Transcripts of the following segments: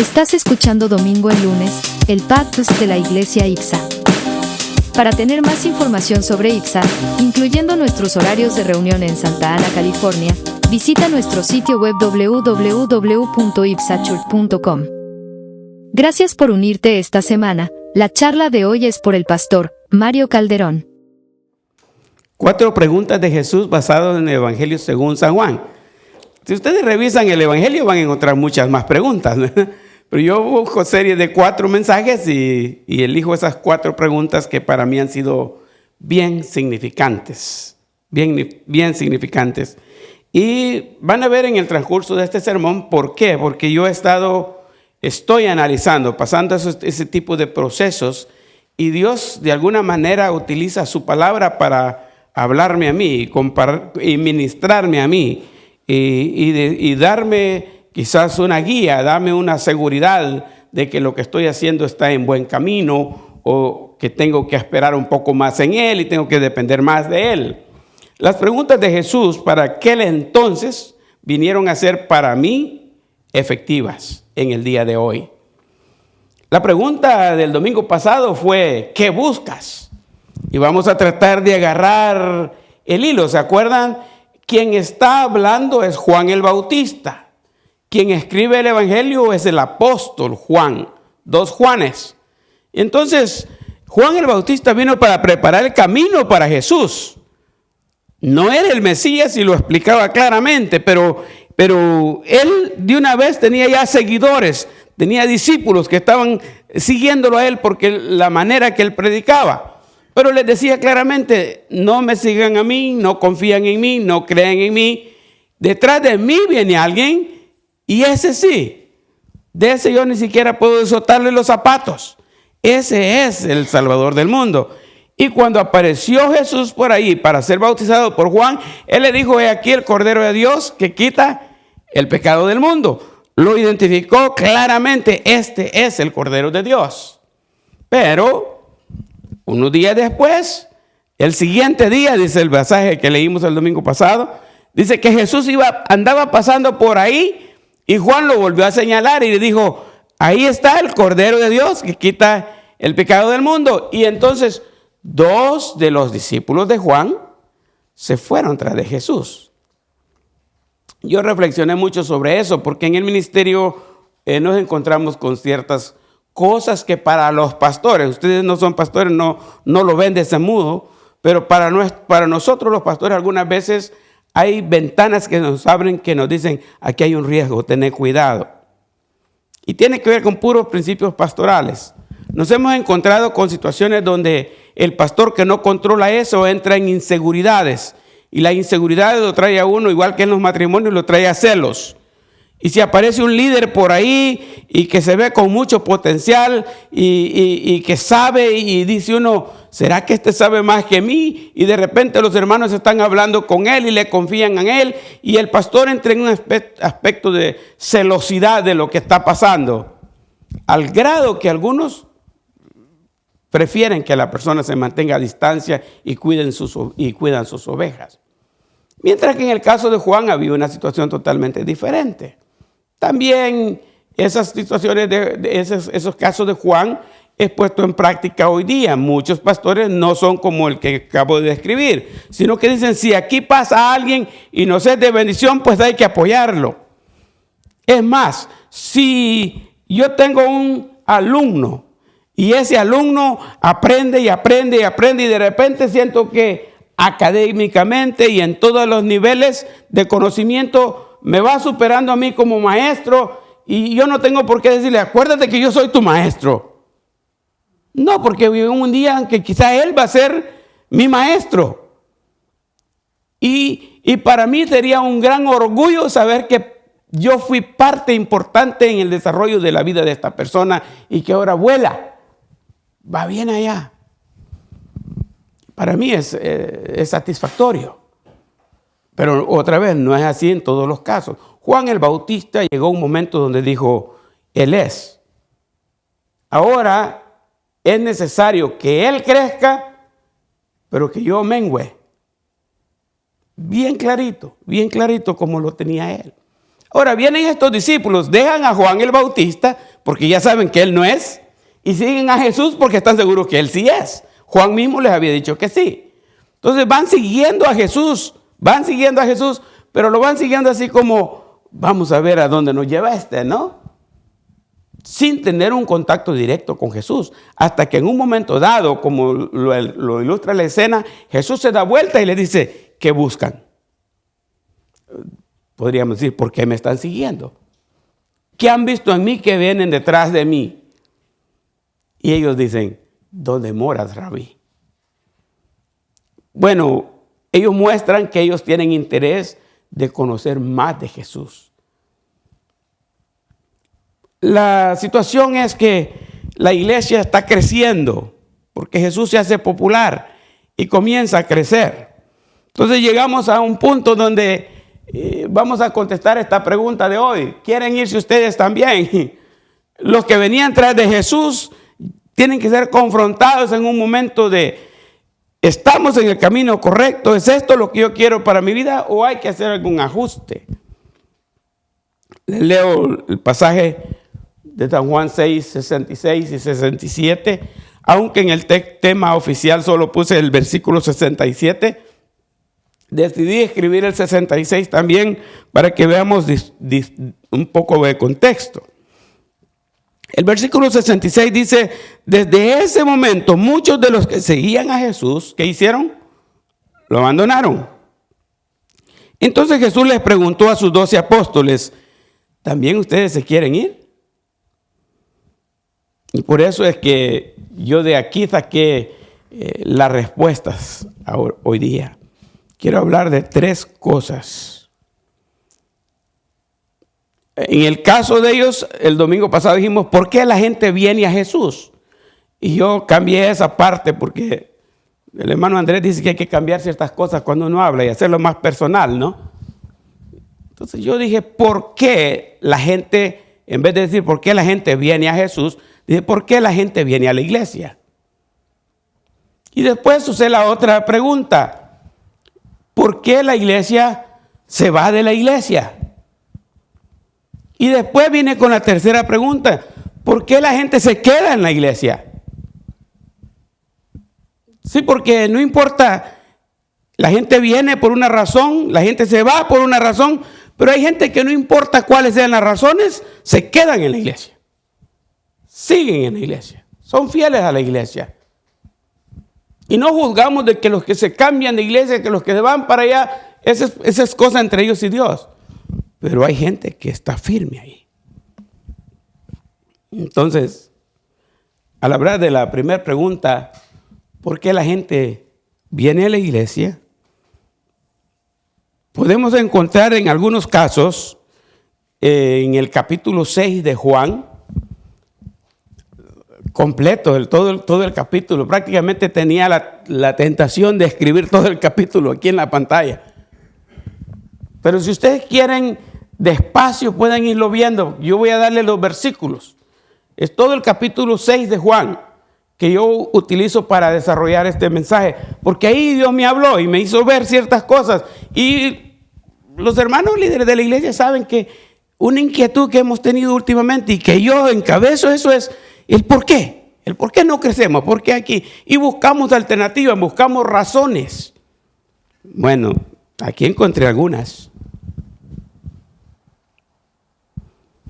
Estás escuchando Domingo en Lunes, el podcast de la Iglesia IXA. Para tener más información sobre IXA, incluyendo nuestros horarios de reunión en Santa Ana, California, visita nuestro sitio web www.ipsachurch.com. Gracias por unirte esta semana. La charla de hoy es por el pastor Mario Calderón. 4 preguntas de Jesús basadas en el Evangelio según San Juan. Si ustedes revisan el Evangelio van a encontrar muchas más preguntas, ¿no? Pero yo busco series de 4 mensajes y elijo esas 4 preguntas que para mí han sido bien significantes. Bien significantes. Y van a ver en el transcurso de este sermón por qué. Porque yo estoy analizando, pasando ese tipo de procesos, y Dios de alguna manera utiliza su palabra para hablarme a mí y ministrarme a mí y darme quizás una guía, darme una seguridad de que lo que estoy haciendo está en buen camino, o que tengo que esperar un poco más en Él y tengo que depender más de Él. Las preguntas de Jesús para aquel entonces vinieron a ser para mí efectivas en el día de hoy. La pregunta del domingo pasado fue: ¿qué buscas? Y vamos a tratar de agarrar el hilo. ¿Se acuerdan? Quien está hablando es Juan el Bautista. Quien escribe el Evangelio es el apóstol Juan, 2 Juanes. Entonces, Juan el Bautista vino para preparar el camino para Jesús. No era el Mesías y lo explicaba claramente, pero él de una vez tenía ya seguidores, tenía discípulos que estaban siguiéndolo a él porque la manera que él predicaba. Pero les decía claramente: no me sigan a mí, no confían en mí, no crean en mí. Detrás de mí viene alguien, y ese sí, de ese yo ni siquiera puedo desatarle los zapatos. Ese es el Salvador del mundo. Y cuando apareció Jesús por ahí para ser bautizado por Juan, él le dijo: he aquí el Cordero de Dios que quita el pecado del mundo. Lo identificó claramente: este es el Cordero de Dios. Pero unos días después, el siguiente día, dice el pasaje que leímos el domingo pasado, dice que Jesús andaba pasando por ahí, y Juan lo volvió a señalar y le dijo: ahí está el Cordero de Dios que quita el pecado del mundo. Y entonces 2 de los discípulos de Juan se fueron tras de Jesús. Yo reflexioné mucho sobre eso, porque en el ministerio nos encontramos con ciertas cosas que para los pastores, ustedes no son pastores, no lo ven de ese modo, pero para nosotros los pastores algunas veces hay ventanas que nos abren, que nos dicen: aquí hay un riesgo, tened cuidado. Y tiene que ver con puros principios pastorales. Nos hemos encontrado con situaciones donde el pastor que no controla eso entra en inseguridades. Y la inseguridad lo trae a uno, igual que en los matrimonios, lo trae a celos. Y si aparece un líder por ahí y que se ve con mucho potencial y que sabe, y dice uno: ¿será que este sabe más que mí? Y de repente los hermanos están hablando con él y le confían en él, y el pastor entra en un aspecto de celosidad de lo que está pasando, al grado que algunos prefieren que la persona se mantenga a distancia y cuidan sus ovejas. Mientras que en el caso de Juan había una situación totalmente diferente. También esas situaciones, esos casos de Juan es puesto en práctica hoy día. Muchos pastores no son como el que acabo de describir, sino que dicen: si aquí pasa alguien y nos es de bendición, pues hay que apoyarlo. Es más, si yo tengo un alumno y ese alumno aprende y aprende y aprende, y de repente siento que académicamente y en todos los niveles de conocimiento me va superando a mí como maestro, y yo no tengo por qué decirle: acuérdate que yo soy tu maestro. No, porque un día en que quizá él va a ser mi maestro. Y para mí sería un gran orgullo saber que yo fui parte importante en el desarrollo de la vida de esta persona, y que ahora vuela, va bien allá. Para mí es satisfactorio. Pero otra vez, no es así en todos los casos. Juan el Bautista llegó a un momento donde dijo: Él es. Ahora es necesario que Él crezca, pero que yo mengüe. Bien clarito como lo tenía Él. Ahora vienen estos discípulos, dejan a Juan el Bautista porque ya saben que él no es, y siguen a Jesús porque están seguros que él sí es. Juan mismo les había dicho que sí. Entonces van siguiendo a Jesús, pero lo van siguiendo así como, vamos a ver a dónde nos lleva ¿no? Sin tener un contacto directo con Jesús. Hasta que en un momento dado, como lo ilustra la escena, Jesús se da vuelta y le dice, ¿qué buscan? Podríamos decir, ¿por qué me están siguiendo? ¿Qué han visto en mí que vienen detrás de mí? Y ellos dicen, ¿dónde moras, Rabí? Bueno, ellos muestran que ellos tienen interés de conocer más de Jesús. La situación es que la iglesia está creciendo porque Jesús se hace popular y comienza a crecer. Entonces llegamos a un punto donde vamos a contestar esta pregunta de hoy. ¿Quieren irse ustedes también? Los que venían tras de Jesús tienen que ser confrontados en un momento de, ¿estamos en el camino correcto? ¿Es esto lo que yo quiero para mi vida o hay que hacer algún ajuste? Les leo el pasaje de San Juan 6, 66 y 67, aunque en el tema oficial solo puse el versículo 67, decidí escribir el 66 también para que veamos un poco de contexto. El versículo 66 dice, desde ese momento muchos de los que seguían a Jesús, ¿qué hicieron? Lo abandonaron. Entonces Jesús les preguntó a sus 12 apóstoles, ¿también ustedes se quieren ir? Y por eso es que yo de aquí saqué las respuestas hoy día. Quiero hablar de 3 cosas. En el caso de ellos, el domingo pasado dijimos, ¿por qué la gente viene a Jesús? Y yo cambié esa parte porque el hermano Andrés dice que hay que cambiar ciertas cosas cuando uno habla y hacerlo más personal, ¿no? Entonces yo dije, ¿por qué la gente, en vez de decir por qué la gente viene a Jesús, dije, ¿por qué la gente viene a la iglesia? Y después sucede la otra pregunta, ¿por qué la iglesia se va de la iglesia? Y después viene con la tercera pregunta, ¿por qué la gente se queda en la iglesia? Sí, porque no importa, la gente viene por una razón, la gente se va por una razón, pero hay gente que no importa cuáles sean las razones, se quedan en la iglesia. Siguen en la iglesia, son fieles a la iglesia. Y no juzgamos de que los que se cambian de iglesia, que los que se van para allá, esa es cosa entre ellos y Dios. Pero hay gente que está firme ahí. Entonces, al hablar de la primera pregunta, ¿por qué la gente viene a la iglesia? Podemos encontrar en algunos casos, en el capítulo 6 de Juan, completo, todo el capítulo, prácticamente tenía la tentación de escribir todo el capítulo aquí en la pantalla. Pero si ustedes quieren despacio, pueden irlo viendo. Yo voy a darle los versículos. Es todo el capítulo 6 de Juan que yo utilizo para desarrollar este mensaje. Porque ahí Dios me habló y me hizo ver ciertas cosas. Y los hermanos líderes de la iglesia saben que una inquietud que hemos tenido últimamente y que yo encabezo eso es el por qué. El por qué no crecemos, por qué aquí. Y buscamos alternativas, buscamos razones. Bueno, aquí encontré algunas.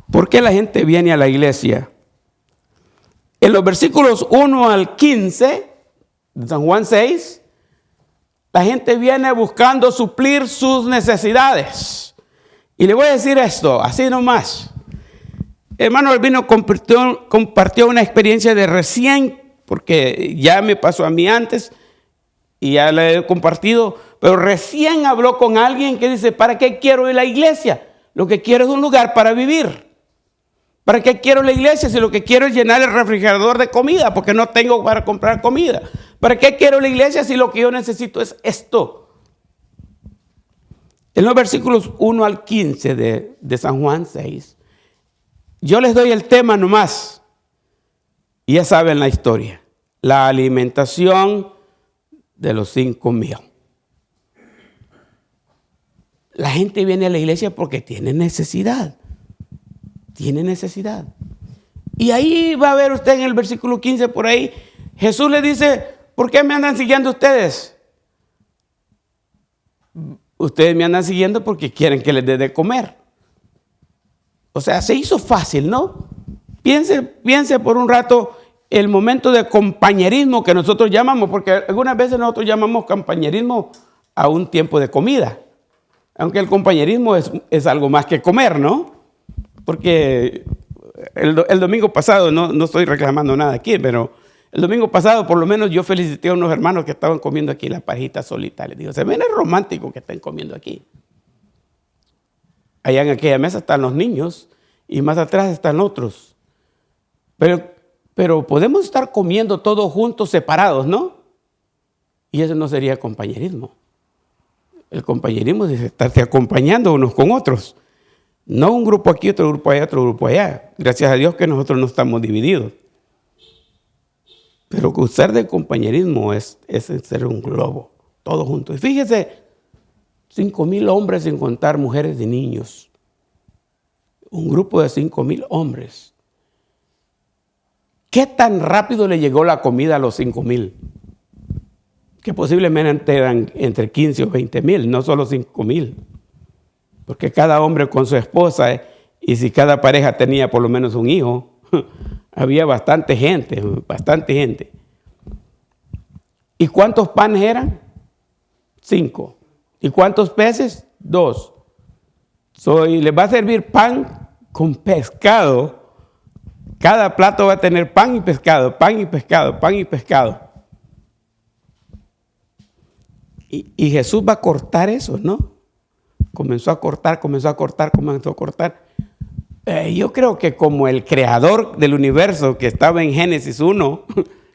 ¿Por qué la gente viene a la iglesia? En los versículos 1 al 15 de San Juan 6, la gente viene buscando suplir sus necesidades. Y le voy a decir esto, así nomás. Hermano Albino compartió una experiencia de recién, porque ya me pasó a mí antes y ya la he compartido, pero recién habló con alguien que dice, ¿para qué quiero ir a la iglesia? Lo que quiero es un lugar para vivir. ¿Para qué quiero la iglesia si lo que quiero es llenar el refrigerador de comida? Porque no tengo para comprar comida. ¿Para qué quiero la iglesia si lo que yo necesito es esto? En los versículos 1 al 15 de San Juan 6, yo les doy el tema nomás. Y ya saben la historia. La alimentación de los 5,000. La gente viene a la iglesia porque tiene necesidad. Tiene necesidad. Y ahí va a ver usted en el versículo 15 por ahí, Jesús le dice, ¿por qué me andan siguiendo ustedes? Ustedes me andan siguiendo porque quieren que les dé de comer. O sea, se hizo fácil, ¿no? Piense por un rato el momento de compañerismo que nosotros llamamos, porque algunas veces nosotros llamamos compañerismo a un tiempo de comida. Aunque el compañerismo es algo más que comer, ¿no? Porque el domingo pasado, no estoy reclamando nada aquí, pero el domingo pasado por lo menos yo felicité a unos hermanos que estaban comiendo aquí la parejita solita. Les digo, se ven romántico que estén comiendo aquí. Allá en aquella mesa están los niños y más atrás están otros. Pero podemos estar comiendo todos juntos, separados, ¿no? Y eso no sería compañerismo. El compañerismo es estarse acompañando unos con otros. No un grupo aquí, otro grupo allá, otro grupo allá. Gracias a Dios que nosotros no estamos divididos. Pero usar de compañerismo es ser un globo, todos juntos. Y fíjese, 5,000 hombres sin contar mujeres y niños. Un grupo de 5,000 hombres. ¿Qué tan rápido le llegó la comida a los 5,000? Que posiblemente eran entre 15 o 20,000, no solo 5,000. Porque cada hombre con su esposa, y si cada pareja tenía por lo menos un hijo, había bastante gente, bastante gente. ¿Y cuántos panes eran? 5. ¿Y cuántos peces? 2. Y les va a servir pan con pescado. Cada plato va a tener pan y pescado, pan y pescado, pan y pescado. Y Jesús va a cortar eso, ¿no? Comenzó a cortar. Yo creo que como el creador del universo que estaba en Génesis 1,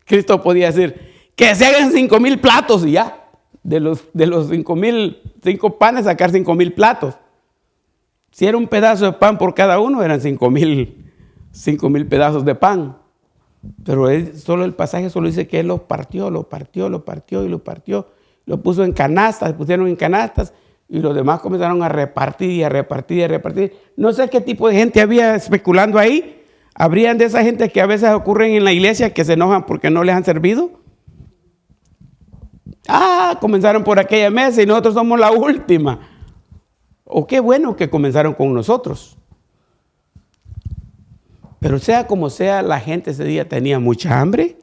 Cristo podía decir, que se hagan 5,000 platos y ya. De los 5,000, 5 panes sacar 5,000 platos. Si era un pedazo de pan por cada uno, eran 5,000 pedazos de pan. Pero el pasaje solo dice que él los partió. Lo puso en canastas, pusieron en canastas y los demás comenzaron a repartir. No sé qué tipo de gente había especulando ahí. ¿Habrían de esa gente que a veces ocurren en la iglesia que se enojan porque no les han servido? Comenzaron por aquella mesa y nosotros somos la última. O qué bueno que comenzaron con nosotros. Pero sea como sea, la gente ese día tenía mucha hambre.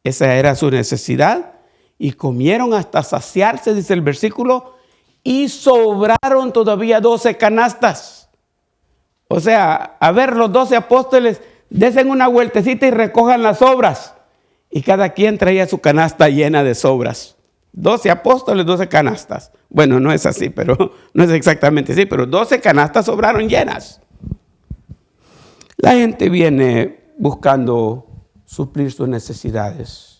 Esa era su necesidad. Y comieron hasta saciarse, dice el versículo, y sobraron todavía 12 canastas. O sea, a ver, los 12 apóstoles, desen una vueltecita y recojan las sobras. Y cada quien traía su canasta llena de sobras. 12 apóstoles, 12 canastas. Bueno, no es así, pero no es exactamente así, pero 12 canastas sobraron llenas. La gente viene buscando suplir sus necesidades.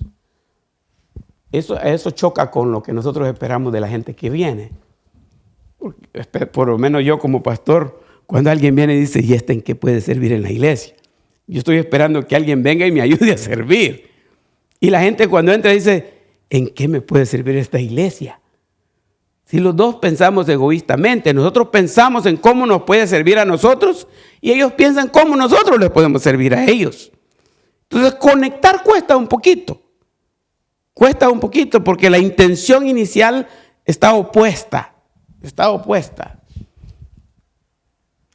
Eso choca con lo que nosotros esperamos de la gente que viene. Por lo menos yo como pastor, cuando alguien viene y dice, ¿y en qué puede servir en la iglesia? Yo estoy esperando que alguien venga y me ayude a servir. Y la gente cuando entra dice, ¿en qué me puede servir esta iglesia? Si los dos pensamos egoístamente, nosotros pensamos en cómo nos puede servir a nosotros y ellos piensan cómo nosotros les podemos servir a ellos. Entonces conectar cuesta un poquito porque la intención inicial está opuesta.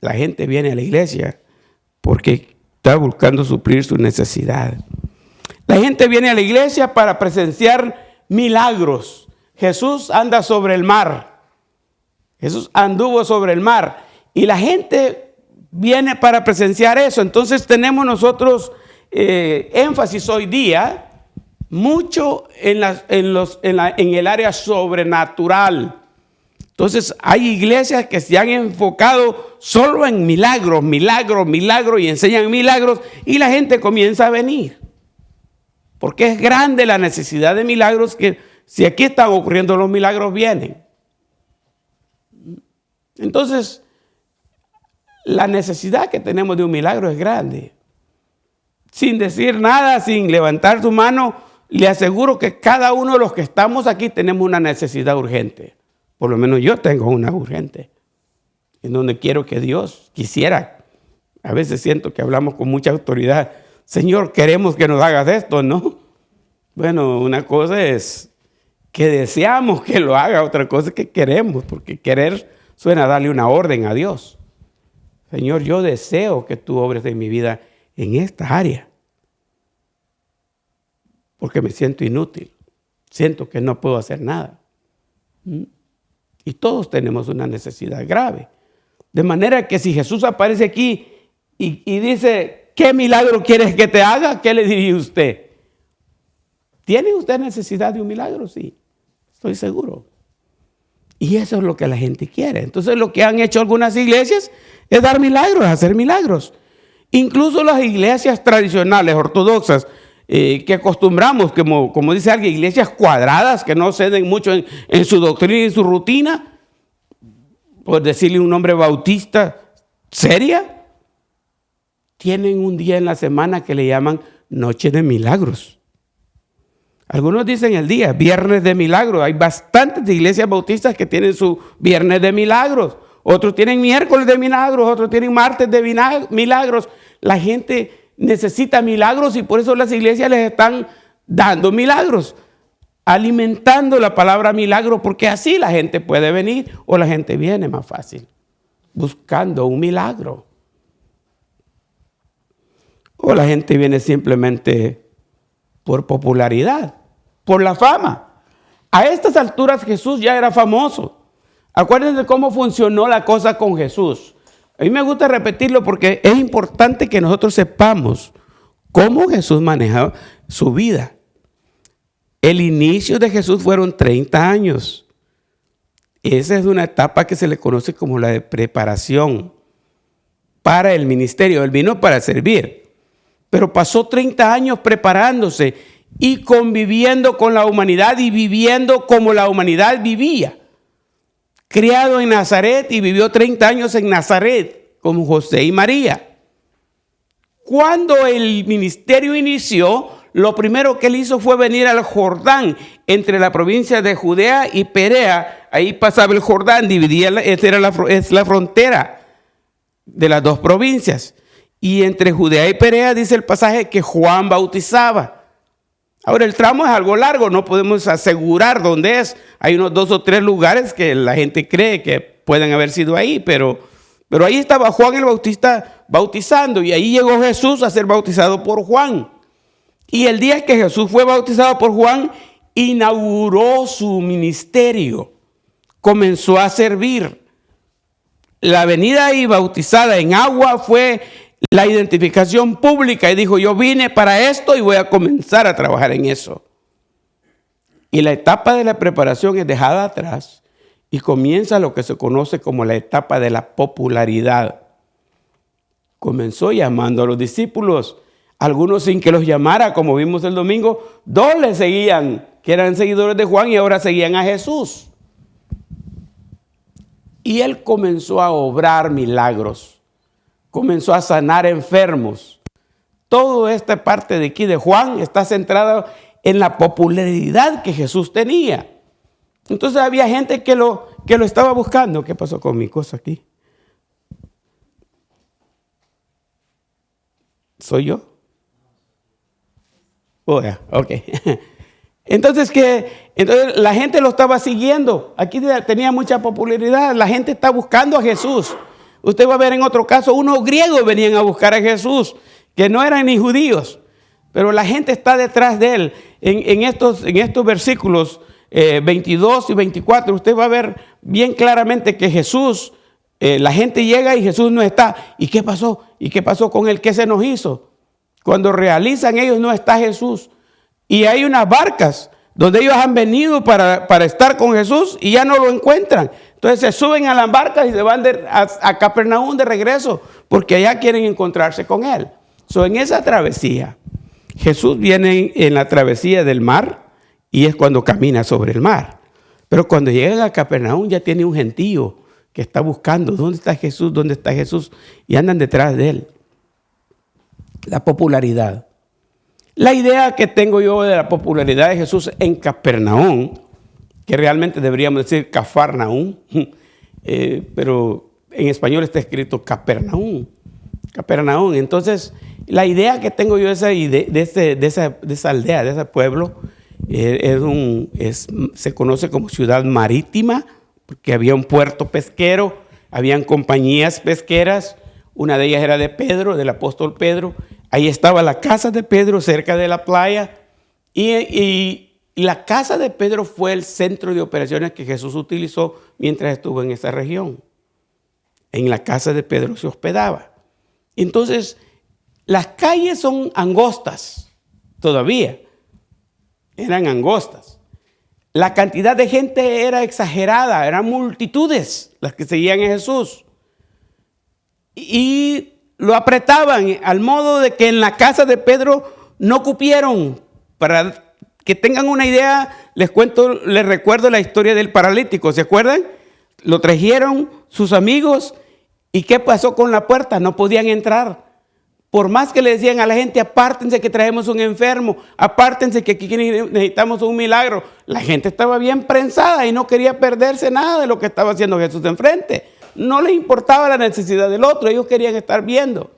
La gente viene a la iglesia porque está buscando suplir su necesidad. La gente viene a la iglesia para presenciar milagros. Jesús anda sobre el mar. Jesús anduvo sobre el mar. Y la gente viene para presenciar eso. Entonces tenemos nosotros énfasis hoy día mucho en el área sobrenatural. Entonces hay iglesias que se han enfocado solo en milagros y enseñan milagros y la gente comienza a venir. Porque es grande la necesidad de milagros que si aquí están ocurriendo los milagros vienen. Entonces, la necesidad que tenemos de un milagro es grande. Sin decir nada, sin levantar su mano, le aseguro que cada uno de los que estamos aquí tenemos una necesidad urgente. Por lo menos yo tengo una urgente. en donde quiero que Dios quisiera. A veces siento que hablamos con mucha autoridad. Señor, queremos que nos hagas esto, ¿no? Bueno, una cosa es que deseamos que lo haga, otra cosa es que queremos, porque querer suena a darle una orden a Dios. Señor, yo deseo que tú obres en mi vida en esta área, porque me siento inútil, siento que no puedo hacer nada. Y todos tenemos una necesidad grave. De manera que si Jesús aparece aquí y dice, ¿qué milagro quieres que te haga? ¿Qué le diría usted? ¿Tiene usted necesidad de un milagro? Sí, estoy seguro. Y eso es lo que la gente quiere. Entonces lo que han hecho algunas iglesias es dar milagros, hacer milagros. Incluso las iglesias tradicionales, ortodoxas, que acostumbramos, como dice alguien, iglesias cuadradas que no ceden mucho en su doctrina y en su rutina, por decirle un nombre bautista, seria, tienen un día en la semana que le llaman Noche de Milagros. Algunos dicen el día, Viernes de Milagros. Hay bastantes iglesias bautistas que tienen su Viernes de Milagros. Otros tienen Miércoles de Milagros, otros tienen Martes de Milagros. La gente necesita milagros y por eso las iglesias les están dando milagros, alimentando la palabra milagro, porque así la gente puede venir o la gente viene más fácil, buscando un milagro. O la gente viene simplemente por popularidad, por la fama. A estas alturas Jesús ya era famoso. Acuérdense cómo funcionó la cosa con Jesús. A mí me gusta repetirlo porque es importante que nosotros sepamos cómo Jesús manejaba su vida. El inicio de Jesús fueron 30 años. Esa es una etapa que se le conoce como la de preparación para el ministerio. Él vino para servir, pero pasó 30 años preparándose y conviviendo con la humanidad y viviendo como la humanidad vivía. Criado en Nazaret y vivió 30 años en Nazaret con José y María. Cuando el ministerio inició, lo primero que él hizo fue venir al Jordán, entre la provincia de Judea y Perea. Ahí pasaba el Jordán, dividía, es la frontera de las dos provincias. Y entre Judea y Perea dice el pasaje que Juan bautizaba. Ahora el tramo es algo largo, no podemos asegurar dónde es. Hay unos 2 o 3 lugares que la gente cree que pueden haber sido ahí, pero ahí estaba Juan el Bautista bautizando y ahí llegó Jesús a ser bautizado por Juan. Y el día que Jesús fue bautizado por Juan, inauguró su ministerio, comenzó a servir. La venida ahí bautizada en agua fue la identificación pública y dijo, yo vine para esto y voy a comenzar a trabajar en eso. Y la etapa de la preparación es dejada atrás y comienza lo que se conoce como la etapa de la popularidad. Comenzó llamando a los discípulos, algunos sin que los llamara, como vimos el domingo, 2 le seguían, que eran seguidores de Juan y ahora seguían a Jesús. Y él comenzó a obrar milagros. Comenzó a sanar enfermos. Toda esta parte de aquí de Juan está centrada en la popularidad que Jesús tenía. Entonces había gente que lo estaba buscando. ¿Qué pasó con mi cosa aquí? ¿Soy yo? Oh, yeah, ok. Entonces la gente lo estaba siguiendo. Aquí tenía mucha popularidad. La gente está buscando a Jesús. Usted va a ver en otro caso, unos griegos venían a buscar a Jesús, que no eran ni judíos, pero la gente está detrás de él. En estos versículos 22 y 24, usted va a ver bien claramente que Jesús, la gente llega y Jesús no está. ¿Y qué pasó? ¿Y qué pasó con él? ¿Qué se nos hizo? Cuando realizan ellos no está Jesús. Y hay unas barcas donde ellos han venido para estar con Jesús y ya no lo encuentran. Entonces se suben a las barcas y se van a Capernaum de regreso, porque allá quieren encontrarse con él. En esa travesía, Jesús viene en la travesía del mar y es cuando camina sobre el mar. Pero cuando llegan a Capernaum ya tiene un gentío que está buscando, ¿dónde está Jesús? ¿Dónde está Jesús? Y andan detrás de él. La popularidad. La idea que tengo yo de la popularidad de Jesús en Capernaum, que realmente deberíamos decir Cafarnaum, pero en español está escrito Capernaum. Capernaum. Entonces, la idea que tengo yo de esa aldea, de ese pueblo, se conoce como ciudad marítima, porque había un puerto pesquero, habían compañías pesqueras, una de ellas era de Pedro, del apóstol Pedro. Ahí estaba la casa de Pedro cerca de la playa, y la casa de Pedro fue el centro de operaciones que Jesús utilizó mientras estuvo en esa región. En la casa de Pedro se hospedaba. Entonces, las calles son angostas, todavía. Eran angostas. La cantidad de gente era exagerada, eran multitudes las que seguían a Jesús. Y lo apretaban al modo de que en la casa de Pedro no cupieron. Para que tengan una idea, les recuerdo la historia del paralítico, ¿se acuerdan? Lo trajeron sus amigos, ¿y qué pasó con la puerta? No podían entrar. Por más que le decían a la gente, apártense que traemos un enfermo, apártense que aquí necesitamos un milagro. La gente estaba bien prensada y no quería perderse nada de lo que estaba haciendo Jesús de enfrente. No les importaba la necesidad del otro, ellos querían estar viendo.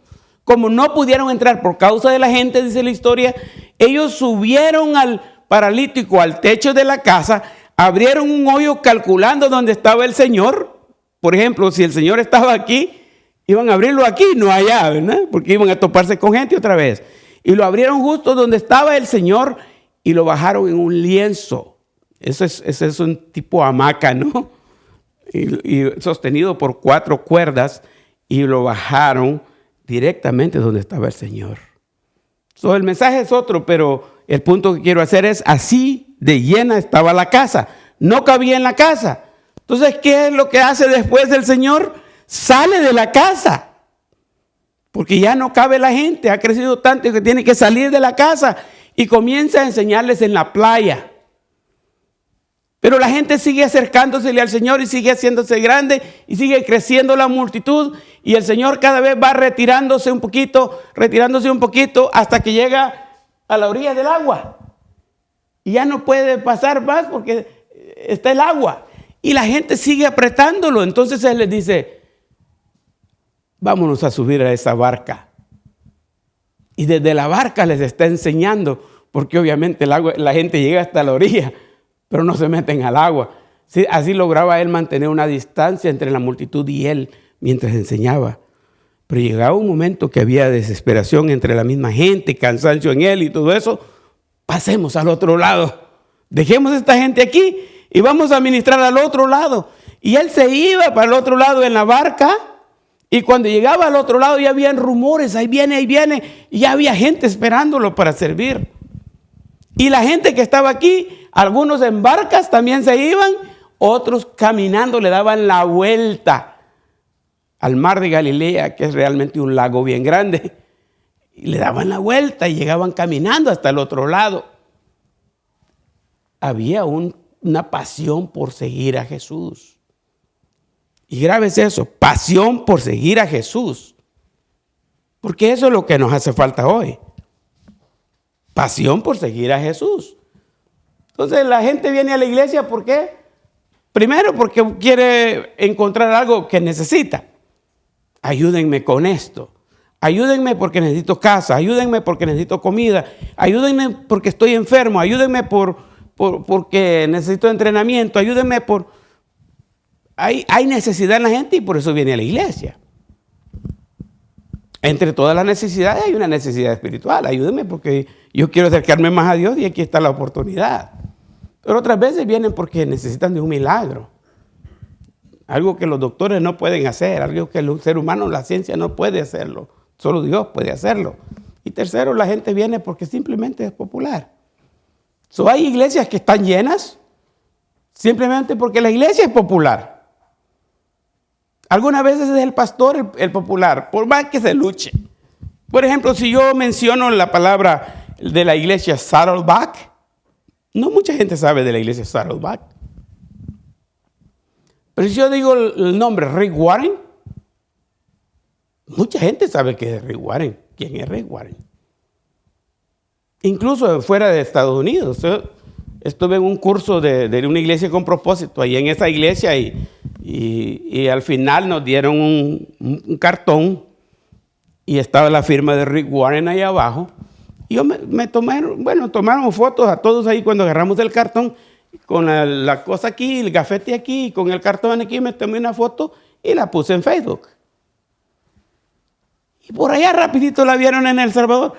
Como no pudieron entrar por causa de la gente, dice la historia, ellos subieron al paralítico al techo de la casa, abrieron un hoyo calculando dónde estaba el Señor. Por ejemplo, si el Señor estaba aquí, iban a abrirlo aquí, no allá, ¿verdad? Porque iban a toparse con gente otra vez. Y lo abrieron justo donde estaba el Señor y lo bajaron en un lienzo. Ese es un tipo hamaca, ¿no? Y sostenido por 4 cuerdas, y lo bajaron directamente donde estaba el Señor. El mensaje es otro, pero el punto que quiero hacer es, así de llena estaba la casa. No cabía en la casa. Entonces, ¿qué es lo que hace después el Señor? Sale de la casa, porque ya no cabe la gente, ha crecido tanto que tiene que salir de la casa, y comienza a enseñarles en la playa. Pero la gente sigue acercándosele al Señor y sigue haciéndose grande y sigue creciendo la multitud, y el Señor cada vez va retirándose un poquito hasta que llega a la orilla del agua y ya no puede pasar más porque está el agua, y la gente sigue apretándolo. Entonces Él les dice, vámonos a subir a esa barca. Y desde la barca les está enseñando, porque obviamente la gente llega hasta la orilla, pero no se meten al agua. Sí, así lograba Él mantener una distancia entre la multitud y Él mientras enseñaba. Pero llegaba un momento que había desesperación entre la misma gente, cansancio en Él y todo eso. Pasemos al otro lado. Dejemos a esta gente aquí y vamos a ministrar al otro lado. Y Él se iba para el otro lado en la barca. Y cuando llegaba al otro lado ya habían rumores, ahí viene, y ya había gente esperándolo para servir. Y la gente que estaba aquí, algunos en barcas también se iban, otros caminando le daban la vuelta al mar de Galilea, que es realmente un lago bien grande. Y le daban la vuelta y llegaban caminando hasta el otro lado. Había una pasión por seguir a Jesús. Y grave es eso, pasión por seguir a Jesús. Porque eso es lo que nos hace falta hoy. Pasión por seguir a Jesús. Entonces la gente viene a la iglesia, ¿por qué? Primero porque quiere encontrar algo que necesita. Ayúdenme con esto. Ayúdenme porque necesito casa. Ayúdenme porque necesito comida. Ayúdenme porque estoy enfermo. Ayúdenme porque necesito entrenamiento. Ayúdenme por... Hay necesidad en la gente y por eso viene a la iglesia. Entre todas las necesidades hay una necesidad espiritual. Ayúdenme porque yo quiero acercarme más a Dios y aquí está la oportunidad. Pero otras veces vienen porque necesitan de un milagro. Algo que los doctores no pueden hacer, algo que el ser humano, la ciencia no puede hacerlo. Solo Dios puede hacerlo. Y tercero, la gente viene porque simplemente es popular. Hay iglesias que están llenas simplemente porque la iglesia es popular. Algunas veces es el pastor el popular, por más que se luche. Por ejemplo, si yo menciono la palabra de la iglesia Saddleback, no mucha gente sabe de la iglesia Saddleback. Pero si yo digo el nombre Rick Warren, mucha gente sabe que es Rick Warren. ¿Quién es Rick Warren? Incluso fuera de Estados Unidos. estuve en un curso de una iglesia con propósito, ahí en esa iglesia, y al final nos dieron un cartón y estaba la firma de Rick Warren ahí abajo. Y yo tomaron fotos a todos ahí cuando agarramos el cartón, con la cosa aquí, el gafete aquí, con el cartón aquí, me tomé una foto y la puse en Facebook. Y por allá rapidito la vieron en El Salvador.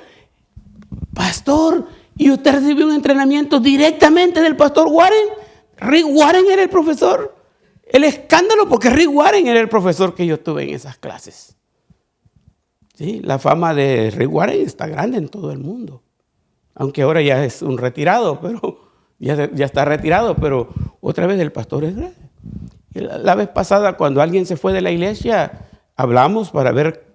Pastor, ¿y usted recibió un entrenamiento directamente del pastor Warren? Rick Warren era el profesor. El escándalo, porque Rick Warren era el profesor que yo tuve en esas clases. Sí, la fama de Rick Warren está grande en todo el mundo. Aunque ahora ya es un retirado, pero ya está retirado, pero otra vez el pastor es grande. La vez pasada, cuando alguien se fue de la iglesia, hablamos para ver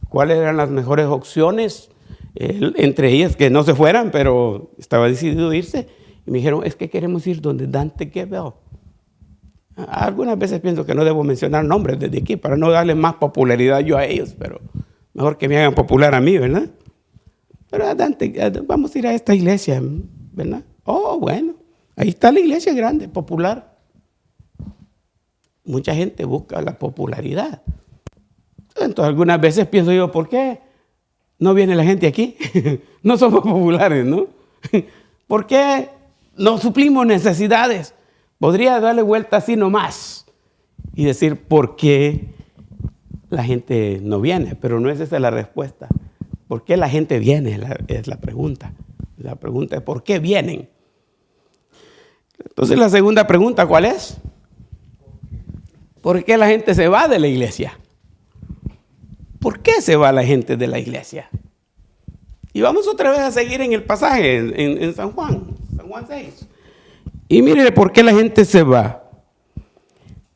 cuáles eran las mejores opciones, entre ellas que no se fueran, pero estaba decidido irse. Y me dijeron, es que queremos ir donde Dante Gebel. Algunas veces pienso que no debo mencionar nombres desde aquí para no darle más popularidad yo a ellos, pero mejor que me hagan popular a mí, ¿verdad? Pero Dante, vamos a ir a esta iglesia, ¿verdad? Oh, bueno, ahí está la iglesia grande, popular. Mucha gente busca la popularidad. Entonces, algunas veces pienso yo, ¿por qué no viene la gente aquí? No somos populares, ¿no? ¿Por qué no suplimos necesidades? Podría darle vuelta así nomás y decir, ¿por qué la gente no viene? Pero no es esa la respuesta. ¿Por qué la gente viene? Es la pregunta. La pregunta es, ¿por qué vienen? Entonces, la segunda pregunta, ¿cuál es? ¿Por qué la gente se va de la iglesia? ¿Por qué se va la gente de la iglesia? Y vamos otra vez a seguir en el pasaje, en San Juan 6. Y mire por qué la gente se va.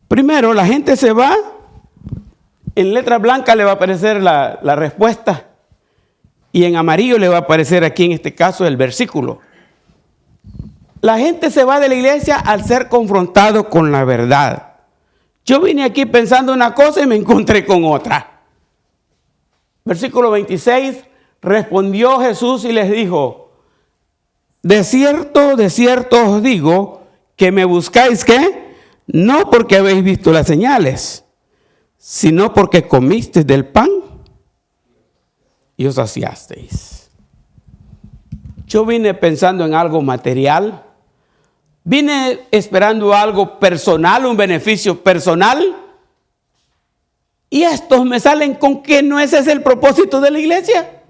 Primero, la gente se va, en letra blanca le va a aparecer la respuesta, y en amarillo le va a aparecer aquí en este caso el versículo. La gente se va de la iglesia al ser confrontado con la verdad. Yo vine aquí pensando una cosa y me encontré con otra. Versículo 26, respondió Jesús y les dijo, de cierto os digo que me buscáis, ¿qué? No porque habéis visto las señales, sino porque comisteis del pan y os saciasteis. Yo vine pensando en algo material, vine esperando algo personal, un beneficio personal, y estos me salen con que no ese es el propósito de la iglesia.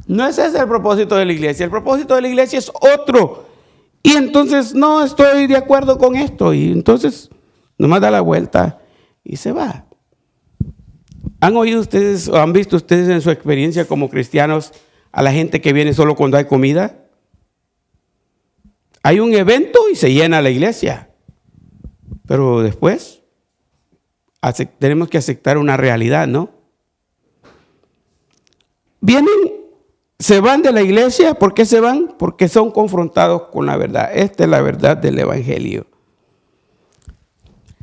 No ese es el propósito de la iglesia. El propósito de la iglesia es otro. Y entonces no estoy de acuerdo con esto. Y entonces nomás da la vuelta y se va. ¿Han oído ustedes o han visto ustedes en su experiencia como cristianos a la gente que viene solo cuando hay comida? Hay un evento y se llena la iglesia. Pero después tenemos que aceptar una realidad, ¿no? Vienen, se van de la iglesia. ¿Por qué se van? Porque son confrontados con la verdad. Esta es la verdad del evangelio.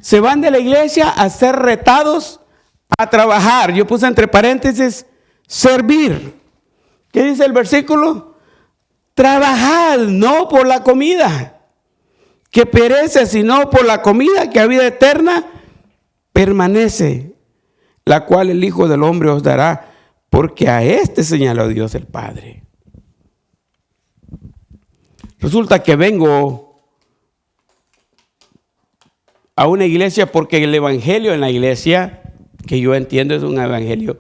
Se van de la iglesia a ser retados a trabajar. Yo puse entre paréntesis, servir. ¿Qué dice el versículo? Trabajad, no por la comida que perece, sino por la comida que a vida eterna permanece, la cual el Hijo del Hombre os dará, porque a este señaló Dios el Padre. Resulta que vengo a una iglesia porque el evangelio en la iglesia, que yo entiendo es un evangelio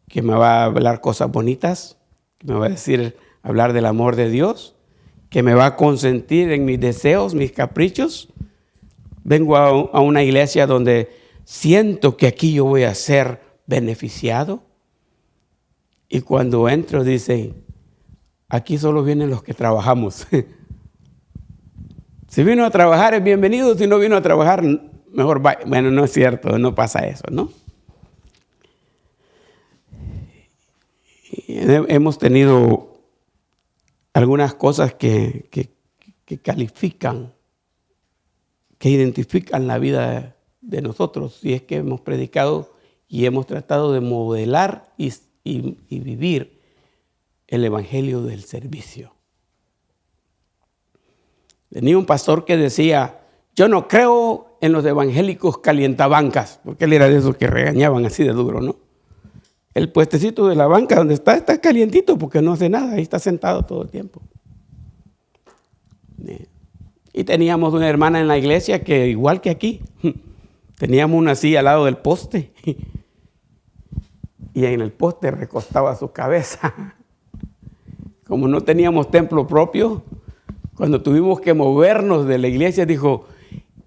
que me va a hablar cosas bonitas, que me va a decir, hablar del amor de Dios, que me va a consentir en mis deseos, mis caprichos. Vengo a una iglesia donde siento que aquí yo voy a ser beneficiado. Y cuando entro dicen, aquí solo vienen los que trabajamos. Si vino a trabajar es bienvenido, si no vino a trabajar, mejor vaya. Bueno, no es cierto, no pasa eso, ¿no? Hemos tenido algunas cosas que califican, que identifican la vida de nosotros, si es que hemos predicado y hemos tratado de modelar y vivir el evangelio del servicio. Tenía un pastor que decía, yo no creo en los evangélicos calientabancas, porque él era de esos que regañaban así de duro, ¿no? El puestecito de la banca donde está calientito porque no hace nada, ahí está sentado todo el tiempo. Y teníamos una hermana en la iglesia que igual que aquí, teníamos una silla al lado del poste y en el poste recostaba su cabeza. Como no teníamos templo propio, cuando tuvimos que movernos de la iglesia, dijo,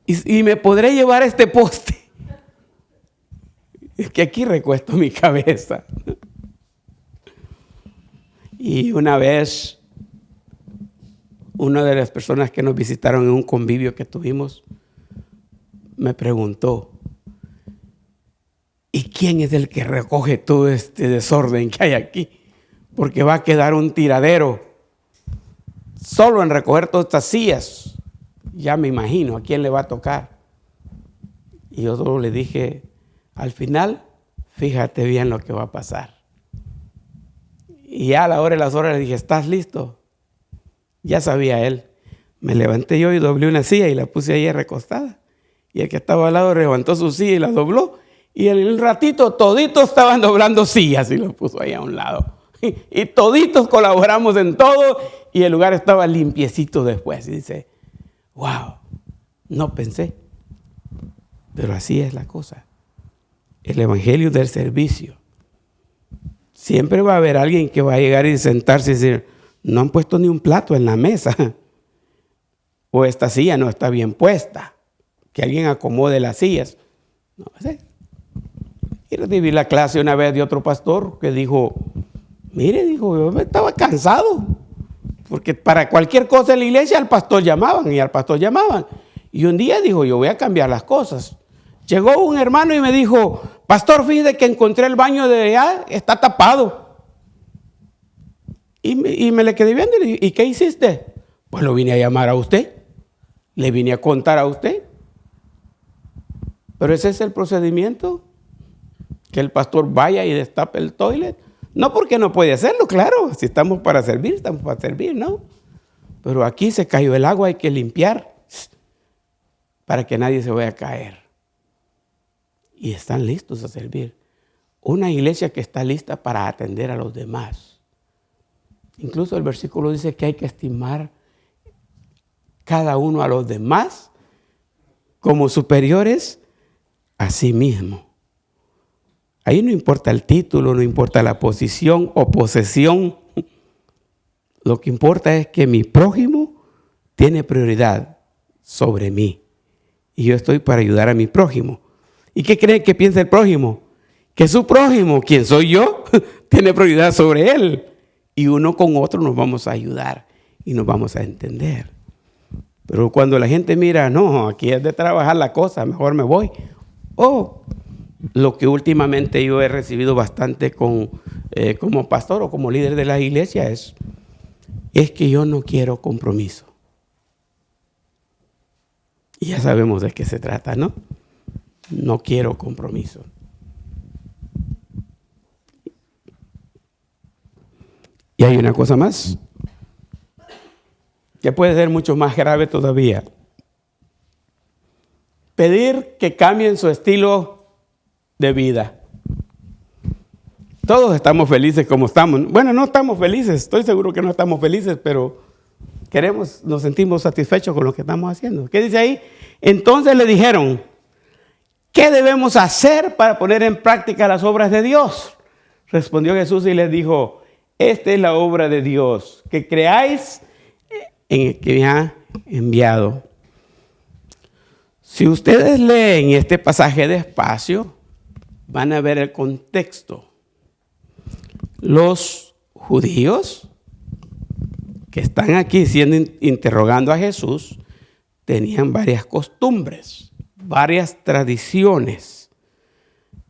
¿y me podré llevar este poste? Es que aquí recuesto mi cabeza. Y una vez, una de las personas que nos visitaron en un convivio que tuvimos, me preguntó, ¿y quién es el que recoge todo este desorden que hay aquí? Porque va a quedar un tiradero solo en recoger todas estas sillas. Ya me imagino a quién le va a tocar. Y yo solo le dije, al final, fíjate bien lo que va a pasar. Y ya a la hora de las horas le dije, ¿estás listo? Ya sabía él. Me levanté yo y doblé una silla y la puse ahí recostada. Y el que estaba al lado levantó su silla y la dobló. Y en un ratito toditos estaban doblando sillas y lo puso ahí a un lado. Y toditos colaboramos en todo y el lugar estaba limpiecito después. Y dice, wow, no pensé. Pero así es la cosa. El evangelio del servicio. Siempre va a haber alguien que va a llegar y sentarse y decir, no han puesto ni un plato en la mesa. O esta silla no está bien puesta. Que alguien acomode las sillas. No sé. Y recibí la clase una vez de otro pastor que dijo, mire, dijo, yo estaba cansado. Porque para cualquier cosa en la iglesia al pastor llamaban y al pastor llamaban. Y un día dijo, yo voy a cambiar las cosas. Llegó un hermano y me dijo, pastor, fíjate que encontré el baño de allá, está tapado. Y me le quedé viendo y le dije, ¿y qué hiciste? Pues lo vine a llamar a usted, le vine a contar a usted. Pero ese es el procedimiento, que el pastor vaya y destape el toilet. No porque no puede hacerlo, claro, si estamos para servir, ¿no? Pero aquí se cayó el agua, hay que limpiar para que nadie se vaya a caer. Y están listos a servir. Una iglesia que está lista para atender a los demás. Incluso el versículo dice que hay que estimar cada uno a los demás como superiores a sí mismo. Ahí no importa el título, no importa la posición o posesión. Lo que importa es que mi prójimo tiene prioridad sobre mí. Y yo estoy para ayudar a mi prójimo. ¿Y qué cree que piensa el prójimo? Que su prójimo, quien soy yo, tiene prioridad sobre él. Y uno con otro nos vamos a ayudar y nos vamos a entender. Pero cuando la gente mira, no, aquí es de trabajar la cosa, mejor me voy. Lo que últimamente yo he recibido bastante como pastor o como líder de la iglesia es que yo no quiero compromiso. Y ya sabemos de qué se trata, ¿no? No quiero compromiso. Y hay una cosa más, que puede ser mucho más grave todavía. Pedir que cambien su estilo de vida. Todos estamos felices como estamos. Bueno, no estamos felices, estoy seguro que no estamos felices, pero nos sentimos satisfechos con lo que estamos haciendo. ¿Qué dice ahí? Entonces le dijeron, ¿qué debemos hacer para poner en práctica las obras de Dios? Respondió Jesús y les dijo, esta es la obra de Dios, que creáis en el que me ha enviado. Si ustedes leen este pasaje despacio, van a ver el contexto. Los judíos que están aquí interrogando a Jesús tenían varias costumbres, varias tradiciones.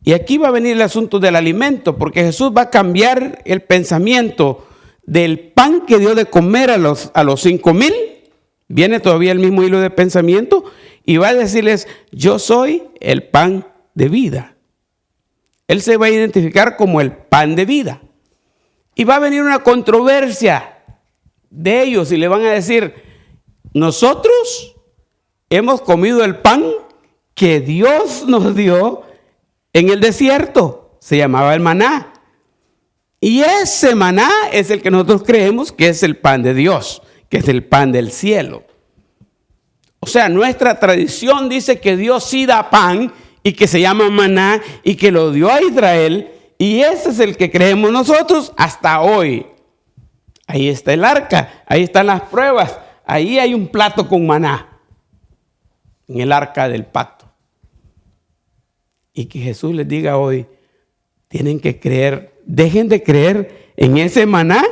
Y aquí va a venir el asunto del alimento, porque Jesús va a cambiar el pensamiento del pan que dio de comer a los 5,000. Viene todavía el mismo hilo de pensamiento y va a decirles, yo soy el pan de vida. Él se va a identificar como el pan de vida. Y va a venir una controversia de ellos y le van a decir, nosotros hemos comido el pan que Dios nos dio en el desierto. Se llamaba el maná. Y ese maná es el que nosotros creemos que es el pan de Dios, que es el pan del cielo. O sea, nuestra tradición dice que Dios sí da pan y que se llama maná y que lo dio a Israel. Y ese es el que creemos nosotros hasta hoy. Ahí está el arca, ahí están las pruebas. Ahí hay un plato con maná en el arca del pacto. Y que Jesús les diga hoy, tienen que creer, dejen de creer en ese maná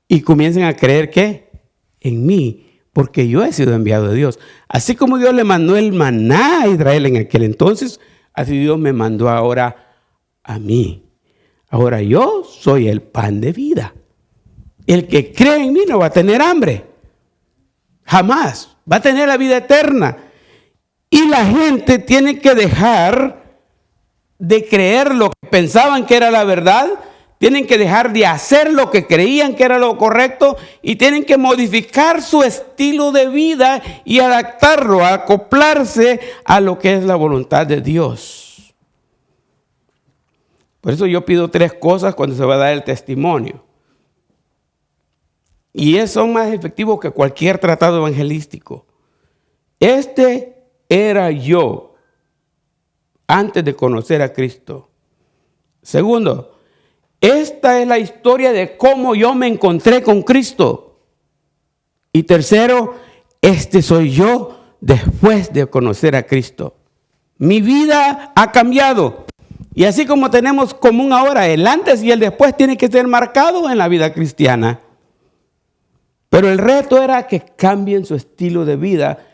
y comiencen a creer ¿qué? En mí, porque yo he sido enviado de Dios. Así como Dios le mandó el maná a Israel en aquel entonces, así Dios me mandó ahora a mí. Ahora yo soy el pan de vida. El que cree en mí no va a tener hambre. Jamás. Va a tener la vida eterna. Y la gente tiene que dejar de creer lo que pensaban que era la verdad. Tienen que dejar de hacer lo que creían que era lo correcto. Y tienen que modificar su estilo de vida y adaptarlo, acoplarse a lo que es la voluntad de Dios. Por eso yo pido 3 cosas cuando se va a dar el testimonio. Y son más efectivos que cualquier tratado evangelístico. Este era yo antes de conocer a Cristo. Segundo, esta es la historia de cómo yo me encontré con Cristo. Y tercero, este soy yo después de conocer a Cristo. Mi vida ha cambiado. Y así como tenemos común ahora, el antes y el después tiene que ser marcado en la vida cristiana. Pero el reto era que cambien su estilo de vida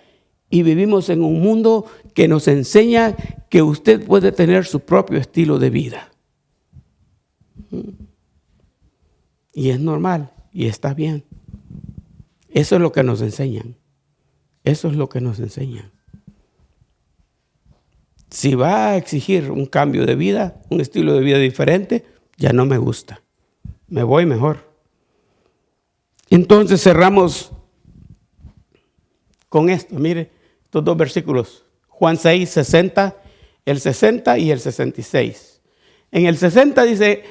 y vivimos en un mundo que nos enseña que usted puede tener su propio estilo de vida. Y es normal y está bien. Eso es lo que nos enseñan. Eso es lo que nos enseñan. Si va a exigir un cambio de vida, un estilo de vida diferente, ya no me gusta. Me voy mejor. Entonces cerramos con esto. Mire, estos 2 versículos. Juan 6, 60, el 60 y el 66. En el 60 dice,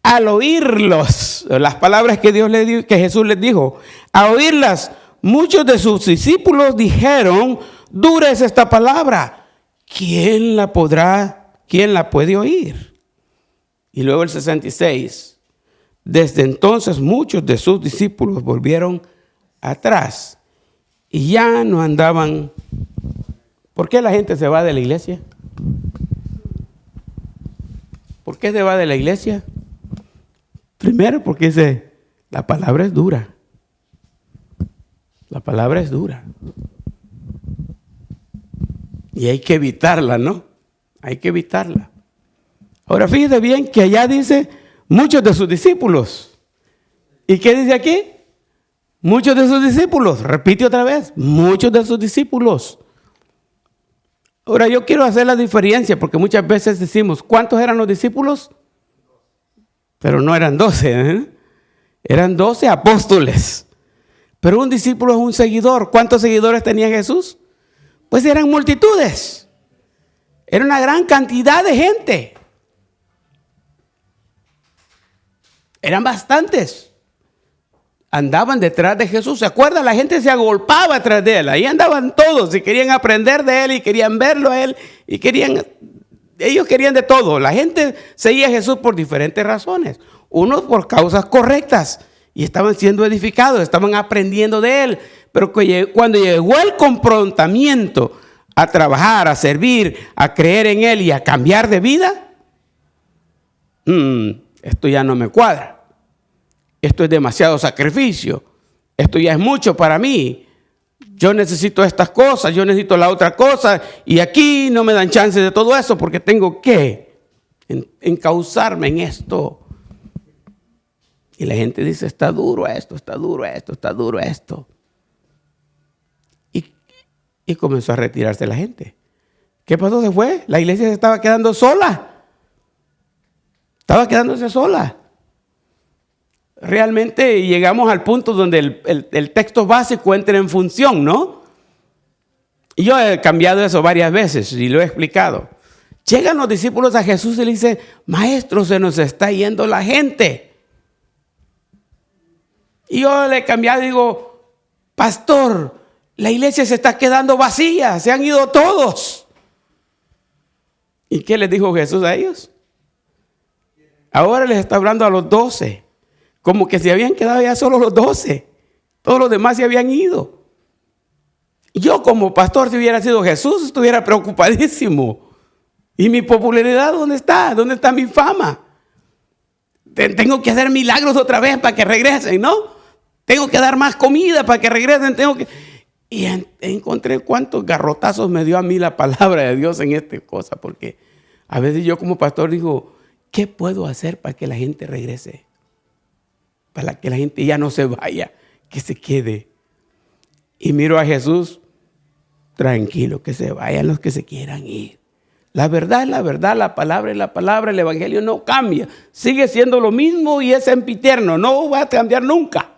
al oírlos, las palabras que Dios le dio, que Jesús les dijo, a oírlas, muchos de sus discípulos dijeron, dura es esta palabra, ¿quién la puede oír? Y luego el 66. Desde entonces muchos de sus discípulos volvieron atrás y ya no andaban. ¿Por qué la gente se va de la iglesia? ¿Por qué se va de la iglesia? Primero porque dice, la palabra es dura. La palabra es dura. Y hay que evitarla, ¿no? Hay que evitarla. Ahora fíjese bien que allá dice, muchos de sus discípulos. ¿Y qué dice aquí? Muchos de sus discípulos. Repite otra vez. Muchos de sus discípulos. Ahora yo quiero hacer la diferencia porque muchas veces decimos, ¿cuántos eran los discípulos? Pero no eran 12, ¿eh? Eran 12 apóstoles. Pero un discípulo es un seguidor. ¿Cuántos seguidores tenía Jesús? Pues eran multitudes. Era una gran cantidad de gente. Eran bastantes. Andaban detrás de Jesús. ¿Se acuerdan? La gente se agolpaba atrás de él. Ahí andaban todos y querían aprender de él y querían verlo a él. Y ellos querían de todo. La gente seguía a Jesús por diferentes razones. Unos por causas correctas. Y estaban siendo edificados, estaban aprendiendo de él. Pero cuando llegó el confrontamiento a trabajar, a servir, a creer en él y a cambiar de vida, esto ya no me cuadra. Esto es demasiado sacrificio. Esto ya es mucho para mí. Yo necesito estas cosas, yo necesito la otra cosa. Y aquí no me dan chance de todo eso porque tengo que encauzarme en esto. Y la gente dice, está duro esto, está duro esto, está duro esto. Y comenzó a retirarse la gente. ¿Qué pasó? Se fue. La iglesia se estaba quedando sola. Estaba quedándose sola. realmente llegamos al punto donde el texto básico entra en función, ¿no? Y yo he cambiado eso varias veces y lo he explicado. Llegan los discípulos a Jesús y le dicen, maestro, se nos está yendo la gente. Y yo le he cambiado y digo, pastor, la iglesia se está quedando vacía, se han ido todos. ¿Y qué les dijo Jesús a ellos? Ahora les está hablando a los 12, como que se habían quedado ya solo los 12. Todos los demás se habían ido. Yo como pastor, si hubiera sido Jesús, estuviera preocupadísimo. ¿Y mi popularidad dónde está? ¿Dónde está mi fama? Tengo que hacer milagros otra vez para que regresen, ¿no? Tengo que dar más comida para que regresen. Y encontré cuántos garrotazos me dio a mí la palabra de Dios en esta cosa. Porque a veces yo como pastor digo, ¿qué puedo hacer para que la gente regrese? Para que la gente ya no se vaya, que se quede. Y miro a Jesús, tranquilo, que se vayan los que se quieran ir. La verdad es la verdad, la palabra es la palabra, el evangelio no cambia. Sigue siendo lo mismo y es sempiterno, no va a cambiar nunca.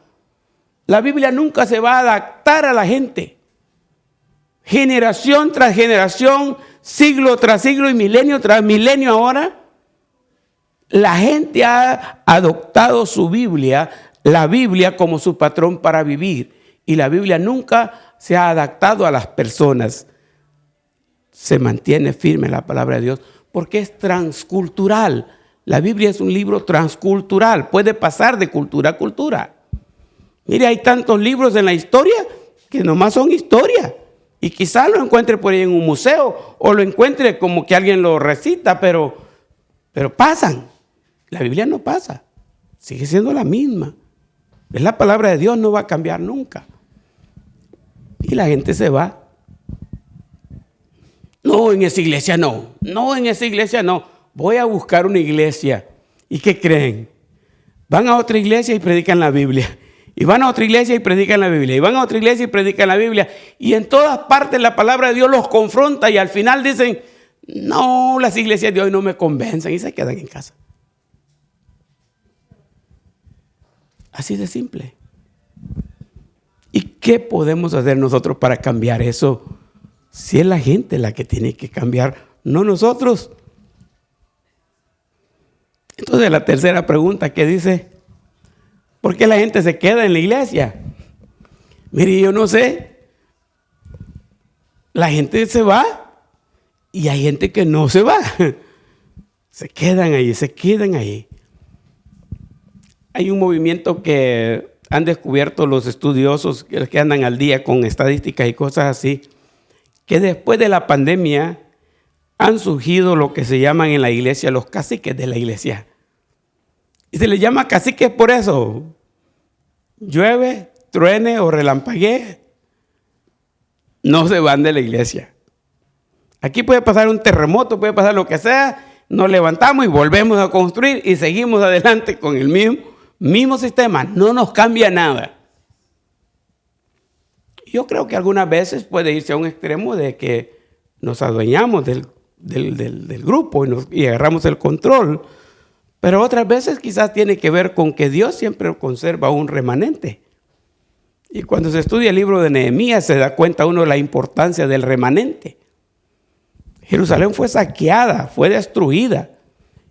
La Biblia nunca se va a adaptar a la gente. Generación tras generación, siglo tras siglo y milenio tras milenio ahora, la gente ha adoptado su Biblia, la Biblia como su patrón para vivir. Y la Biblia nunca se ha adaptado a las personas. Se mantiene firme la palabra de Dios porque es transcultural. La Biblia es un libro transcultural. Puede pasar de cultura a cultura. Mire, hay tantos libros en la historia que nomás son historia. Y quizás lo encuentre por ahí en un museo o lo encuentre como que alguien lo recita, pero pasan. La Biblia no pasa. Sigue siendo la misma. Es la palabra de Dios, no va a cambiar nunca. Y la gente se va. No, en esa iglesia no. No, en esa iglesia no. Voy a buscar una iglesia. ¿Y qué creen? Van a otra iglesia y predican la Biblia. Y van a otra iglesia y predican la Biblia. Y van a otra iglesia y predican la Biblia. Y en todas partes la palabra de Dios los confronta. Y al final dicen, no, las iglesias de hoy no me convencen. Y se quedan en casa. Así de simple. ¿Y qué podemos hacer nosotros para cambiar eso? Si es la gente la que tiene que cambiar, no nosotros. Entonces la tercera pregunta que dice, ¿por qué la gente se queda en la iglesia? Mire, yo no sé. La gente se va y hay gente que no se va. Se quedan ahí. Hay un movimiento que han descubierto los estudiosos que andan al día con estadísticas y cosas así, que después de la pandemia han surgido lo que se llaman en la iglesia los caciques de la iglesia. Y se les llama caciques por eso. Llueve, truene o relampaguee, no se van de la iglesia. Aquí puede pasar un terremoto, puede pasar lo que sea, nos levantamos y volvemos a construir y seguimos adelante con el mismo sistema, no nos cambia nada. Yo creo que algunas veces puede irse a un extremo de que nos adueñamos del grupo y agarramos el control, pero otras veces quizás tiene que ver con que Dios siempre conserva un remanente. Y cuando se estudia el libro de Nehemías se da cuenta uno de la importancia del remanente. Jerusalén fue saqueada, fue destruida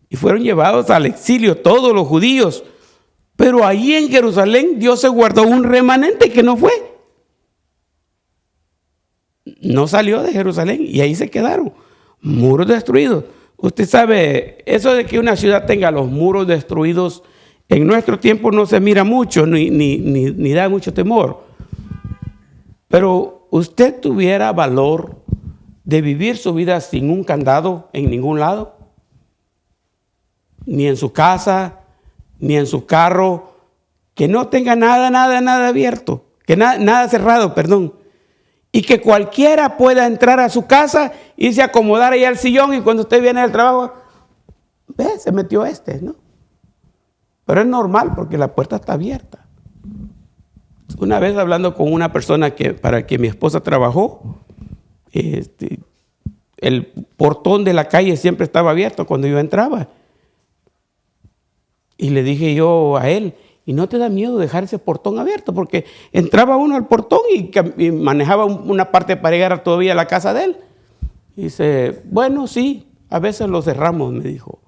y fueron llevados al exilio todos los judíos. Pero ahí en Jerusalén Dios se guardó un remanente que no fue. No salió de Jerusalén y ahí se quedaron. Muros destruidos. Usted sabe, eso de que una ciudad tenga los muros destruidos en nuestro tiempo no se mira mucho ni da mucho temor. Pero usted tuviera valor de vivir su vida sin un candado en ningún lado, ni en su casa, ni en su carro, que no tenga nada abierto, que nada cerrado, perdón, y que cualquiera pueda entrar a su casa, irse a acomodar ahí al sillón y cuando usted viene del trabajo, ve, se metió ¿no? Pero es normal porque la puerta está abierta. Una vez hablando con una persona para que mi esposa trabajó, el portón de la calle siempre estaba abierto cuando yo entraba. Y le dije yo a él, Y no te da miedo dejar ese portón abierto, porque entraba uno al portón y manejaba una parte para llegar todavía a la casa de él. Y dice, bueno, sí, a veces lo cerramos, me dijo.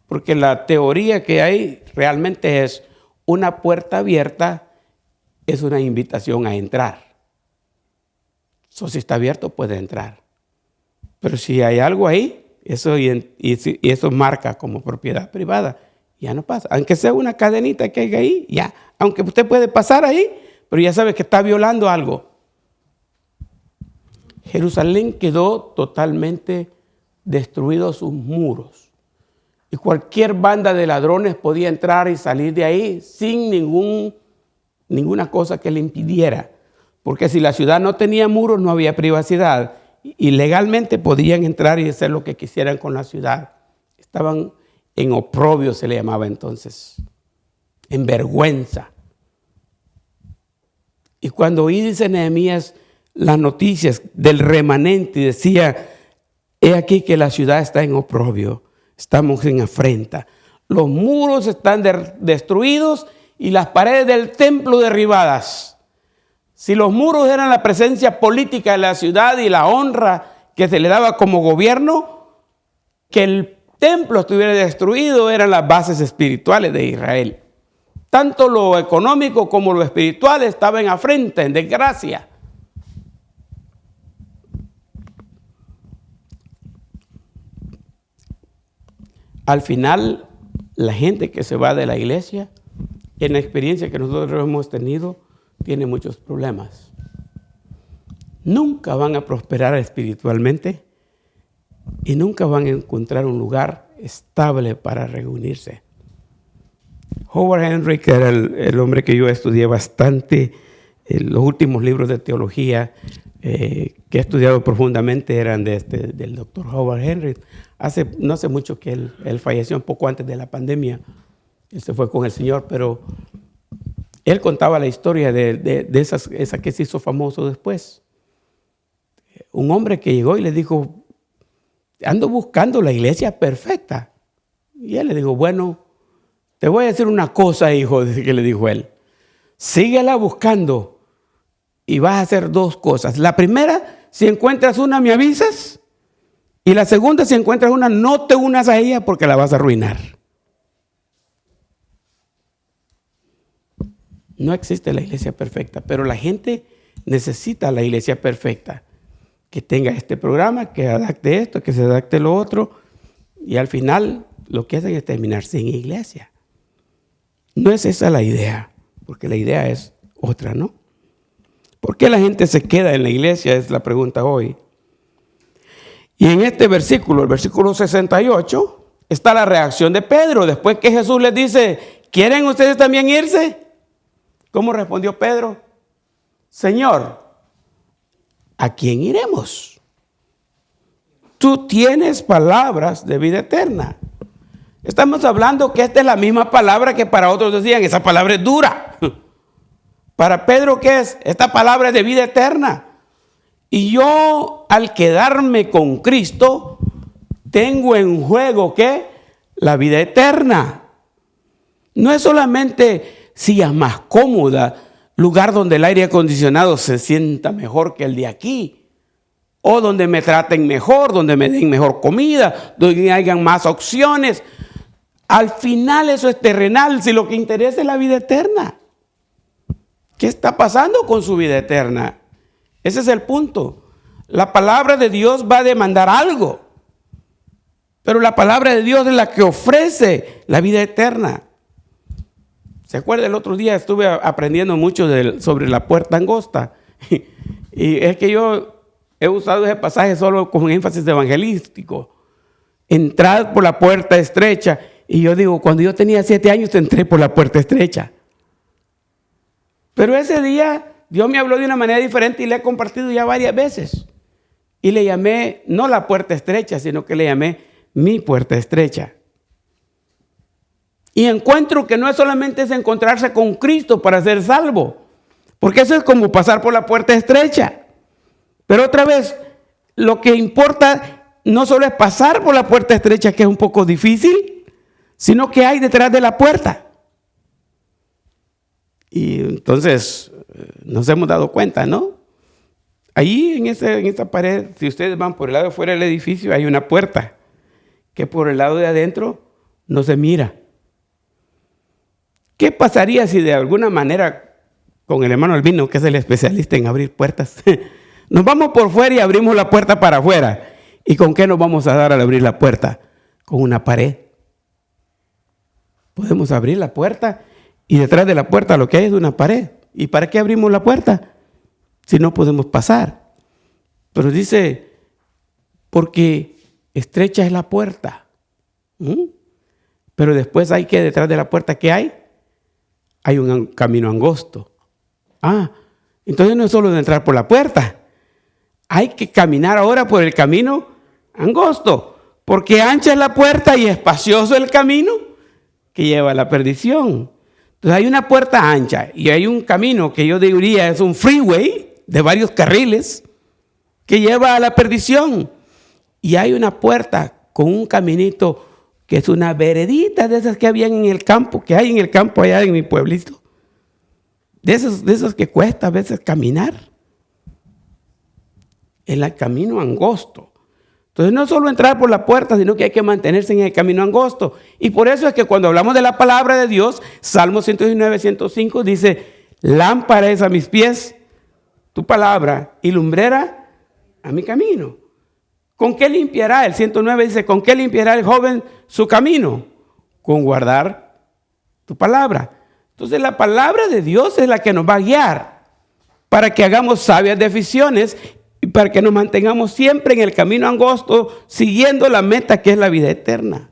Porque la teoría que hay realmente es una puerta abierta, es una invitación a entrar. Si está abierto, puede entrar. Pero si hay algo ahí, eso marca como propiedad privada. Ya no pasa. Aunque sea una cadenita que hay ahí, ya. Aunque usted puede pasar ahí, pero ya sabe que está violando algo. Jerusalén quedó totalmente destruido sus muros. Y cualquier banda de ladrones podía entrar y salir de ahí sin ninguna cosa que le impidiera. Porque si la ciudad no tenía muros, no había privacidad. Y legalmente podían entrar y hacer lo que quisieran con la ciudad. Estaban en oprobio, se le llamaba entonces, en vergüenza. Y cuando oí, dice Nehemías, las noticias del remanente, y decía, he aquí que la ciudad está en oprobio, estamos en afrenta. Los muros están destruidos y las paredes del templo derribadas. Si los muros eran la presencia política de la ciudad y la honra que se le daba como gobierno, que el templo estuviera destruido eran las bases espirituales de Israel. Tanto lo económico como lo espiritual estaba en afrenta, en desgracia. Al final, la gente que se va de la iglesia, en la experiencia que nosotros hemos tenido, tiene muchos problemas. Nunca van a prosperar espiritualmente y nunca van a encontrar un lugar estable para reunirse. Howard Hendricks, que era el hombre que yo estudié bastante, los últimos libros de teología que he estudiado profundamente eran del doctor Howard Hendricks. No hace mucho que él falleció, un poco antes de la pandemia. Él se fue con el Señor, pero él contaba la historia de esa que se hizo famoso después. Un hombre que llegó y le dijo, ando buscando la iglesia perfecta. Y él le dijo, bueno, te voy a decir una cosa, hijo, que le dijo él. Síguela buscando y vas a hacer dos cosas. La primera, si encuentras una, me avisas. Y la segunda, si encuentras una, no te unas a ella porque la vas a arruinar. No existe la iglesia perfecta, pero la gente necesita la iglesia perfecta. Que tenga este programa, que adapte esto, que se adapte lo otro. Y al final lo que hacen es terminar sin iglesia. No es esa la idea, porque la idea es otra, ¿no? ¿Por qué la gente se queda en la iglesia? Es la pregunta hoy. Y en este versículo, el versículo 68, está la reacción de Pedro. Después que Jesús les dice, ¿quieren ustedes también irse? ¿Cómo respondió Pedro? Señor, ¿a quién iremos? Tú tienes palabras de vida eterna. Estamos hablando que esta es la misma palabra que para otros decían, esa palabra es dura. Para Pedro, ¿qué es? Esta palabra es de vida eterna. Y yo, al quedarme con Cristo, tengo en juego, ¿qué? La vida eterna. No es solamente sillas más cómodas, lugar donde el aire acondicionado se sienta mejor que el de aquí, o donde me traten mejor, donde me den mejor comida, donde hayan más opciones. Al final eso es terrenal, si lo que interesa es la vida eterna. ¿Qué está pasando con su vida eterna? Ese es el punto. La palabra de Dios va a demandar algo, pero la palabra de Dios es la que ofrece la vida eterna. ¿Se acuerda? El otro día estuve aprendiendo mucho sobre la puerta angosta. Y es que yo he usado ese pasaje solo con énfasis evangelístico. Entrad por la puerta estrecha. Y yo digo, cuando yo tenía 7 años entré por la puerta estrecha. Pero ese día Dios me habló de una manera diferente y le he compartido ya varias veces. Y le llamé, no la puerta estrecha, sino que le llamé mi puerta estrecha. Y encuentro que no es solamente es encontrarse con Cristo para ser salvo, porque eso es como pasar por la puerta estrecha. Pero otra vez, lo que importa no solo es pasar por la puerta estrecha, que es un poco difícil, sino que hay detrás de la puerta. Y entonces nos hemos dado cuenta, ¿no? Ahí en esta pared, si ustedes van por el lado de fuera del edificio, hay una puerta que por el lado de adentro no se mira. ¿Qué pasaría si de alguna manera, con el hermano Albino, que es el especialista en abrir puertas, nos vamos por fuera y abrimos la puerta para afuera? ¿Y con qué nos vamos a dar al abrir la puerta? Con una pared. Podemos abrir la puerta y detrás de la puerta lo que hay es una pared. ¿Y para qué abrimos la puerta si no podemos pasar? Pero dice, porque estrecha es la puerta. Pero después hay que detrás de la puerta, ¿qué hay? Hay un camino angosto. Entonces no es solo de entrar por la puerta. Hay que caminar ahora por el camino angosto, porque ancha es la puerta y espacioso el camino que lleva a la perdición. Entonces hay una puerta ancha y hay un camino que yo diría es un freeway de varios carriles que lleva a la perdición. Y hay una puerta con un caminito que es una veredita de esas que habían en el campo, que hay en el campo allá en mi pueblito. De esos que cuesta a veces caminar. En el camino angosto. Entonces no solo entrar por la puerta, sino que hay que mantenerse en el camino angosto. Y por eso es que cuando hablamos de la palabra de Dios, Salmo 119, 105 dice, lámpara es a mis pies tu palabra y lumbrera a mi camino. ¿Con qué limpiará? El 109 dice, ¿con qué limpiará el joven su camino? Con guardar tu palabra. Entonces la palabra de Dios es la que nos va a guiar para que hagamos sabias decisiones y para que nos mantengamos siempre en el camino angosto, siguiendo la meta que es la vida eterna.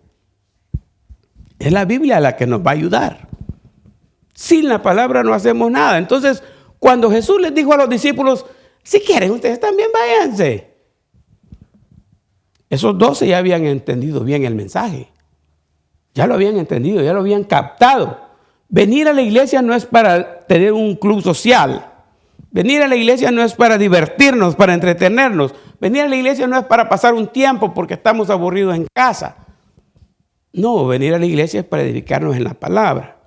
Es la Biblia la que nos va a ayudar. Sin la palabra no hacemos nada. Entonces, cuando Jesús les dijo a los discípulos, si quieren ustedes también váyanse. Esos 12 ya habían entendido bien el mensaje. Ya lo habían entendido, ya lo habían captado. Venir a la iglesia no es para tener un club social. Venir a la iglesia no es para divertirnos, para entretenernos. Venir a la iglesia no es para pasar un tiempo porque estamos aburridos en casa. No, venir a la iglesia es para edificarnos en la palabra,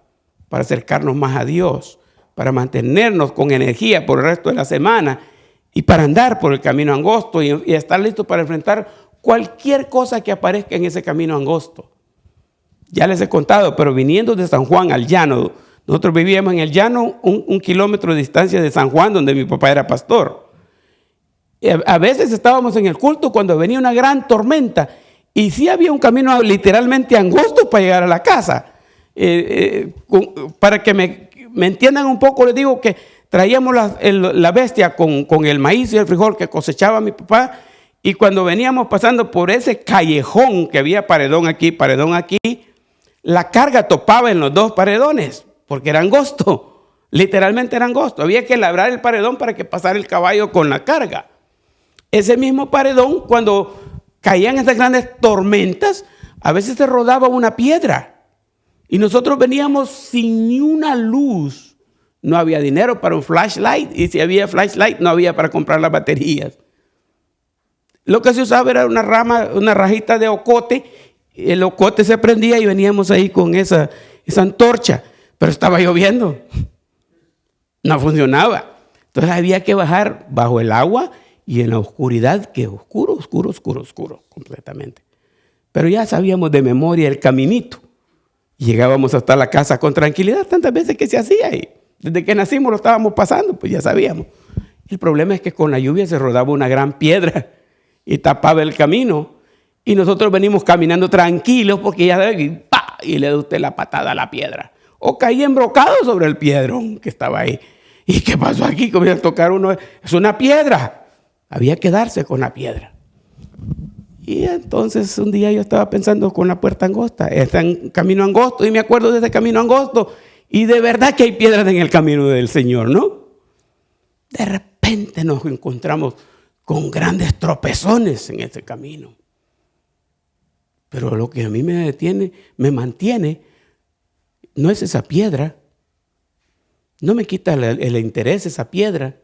para acercarnos más a Dios, para mantenernos con energía por el resto de la semana y para andar por el camino angosto y estar listos para enfrentar cualquier cosa que aparezca en ese camino angosto. Ya les he contado, pero viniendo de San Juan al llano, nosotros vivíamos en el llano, un kilómetro de distancia de San Juan, donde mi papá era pastor. A veces estábamos en el culto cuando venía una gran tormenta y sí había un camino literalmente angosto para llegar a la casa. Para que me entiendan un poco, les digo que traíamos la bestia con el maíz y el frijol que cosechaba mi papá, y cuando veníamos pasando por ese callejón que había paredón aquí, la carga topaba en los dos paredones, porque era angosto, literalmente era angosto. Había que labrar el paredón para que pasara el caballo con la carga. Ese mismo paredón, cuando caían esas grandes tormentas, a veces se rodaba una piedra. Y nosotros veníamos sin ni una luz. No había dinero para un flashlight, y si había flashlight no había para comprar las baterías. Lo que se usaba era una rajita de ocote. El ocote se prendía y veníamos ahí con esa antorcha. Pero estaba lloviendo. No funcionaba. Entonces había que bajar bajo el agua y en la oscuridad, que oscuro completamente. Pero ya sabíamos de memoria el caminito. Llegábamos hasta la casa con tranquilidad tantas veces que se hacía ahí. Desde que nacimos lo estábamos pasando, pues ya sabíamos. El problema es que con la lluvia se rodaba una gran piedra y tapaba el camino. Y nosotros venimos caminando tranquilos porque ya sabe, y le da usted la patada a la piedra. O caí embrocado sobre el piedrón que estaba ahí. ¿Y qué pasó aquí? Comienza a tocar uno. Es una piedra. Había que darse con la piedra. Y entonces un día yo estaba pensando con la puerta angosta. Está en camino angosto y me acuerdo de ese camino angosto. Y de verdad que hay piedras en el camino del Señor, ¿no? De repente nos encontramos con grandes tropezones en ese camino. Pero lo que a mí me mantiene, no es esa piedra. No me quita el interés esa piedra.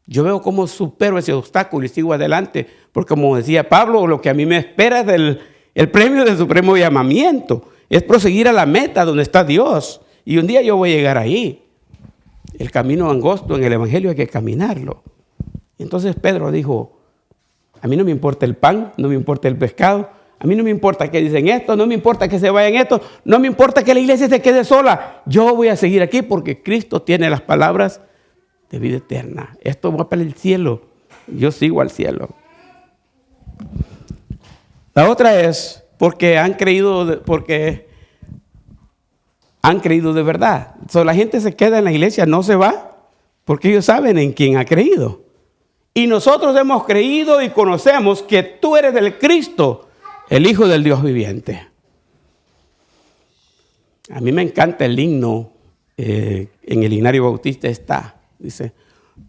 Yo veo cómo supero ese obstáculo y sigo adelante. Porque como decía Pablo, lo que a mí me espera es el premio del supremo llamamiento. Es proseguir a la meta donde está Dios. Y un día yo voy a llegar ahí. El camino angosto en el Evangelio hay que caminarlo. Entonces Pedro dijo, a mí no me importa el pan, no me importa el pescado, a mí no me importa que dicen esto, no me importa que se vayan esto, no me importa que la iglesia se quede sola. Yo voy a seguir aquí porque Cristo tiene las palabras de vida eterna. Esto va para el cielo, yo sigo al cielo. La otra es porque han creído de verdad. La gente se queda en la iglesia, no se va, porque ellos saben en quién ha creído. Y nosotros hemos creído y conocemos que tú eres del Cristo, el Hijo del Dios viviente. A mí me encanta el himno, en el himnario bautista está, dice,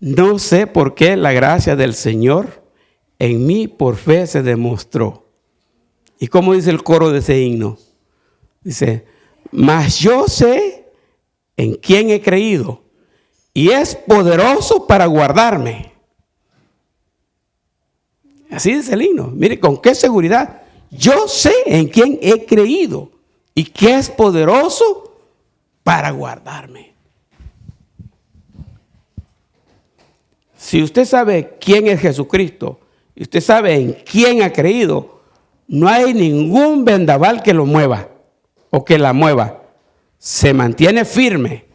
no sé por qué la gracia del Señor en mí por fe se demostró. ¿Y cómo dice el coro de ese himno? Dice, mas yo sé en quién he creído y es poderoso para guardarme. Así dice el himno. Mire, con qué seguridad. Yo sé en quién he creído y que es poderoso para guardarme. Si usted sabe quién es Jesucristo y usted sabe en quién ha creído, no hay ningún vendaval que lo mueva o que la mueva. Se mantiene firme.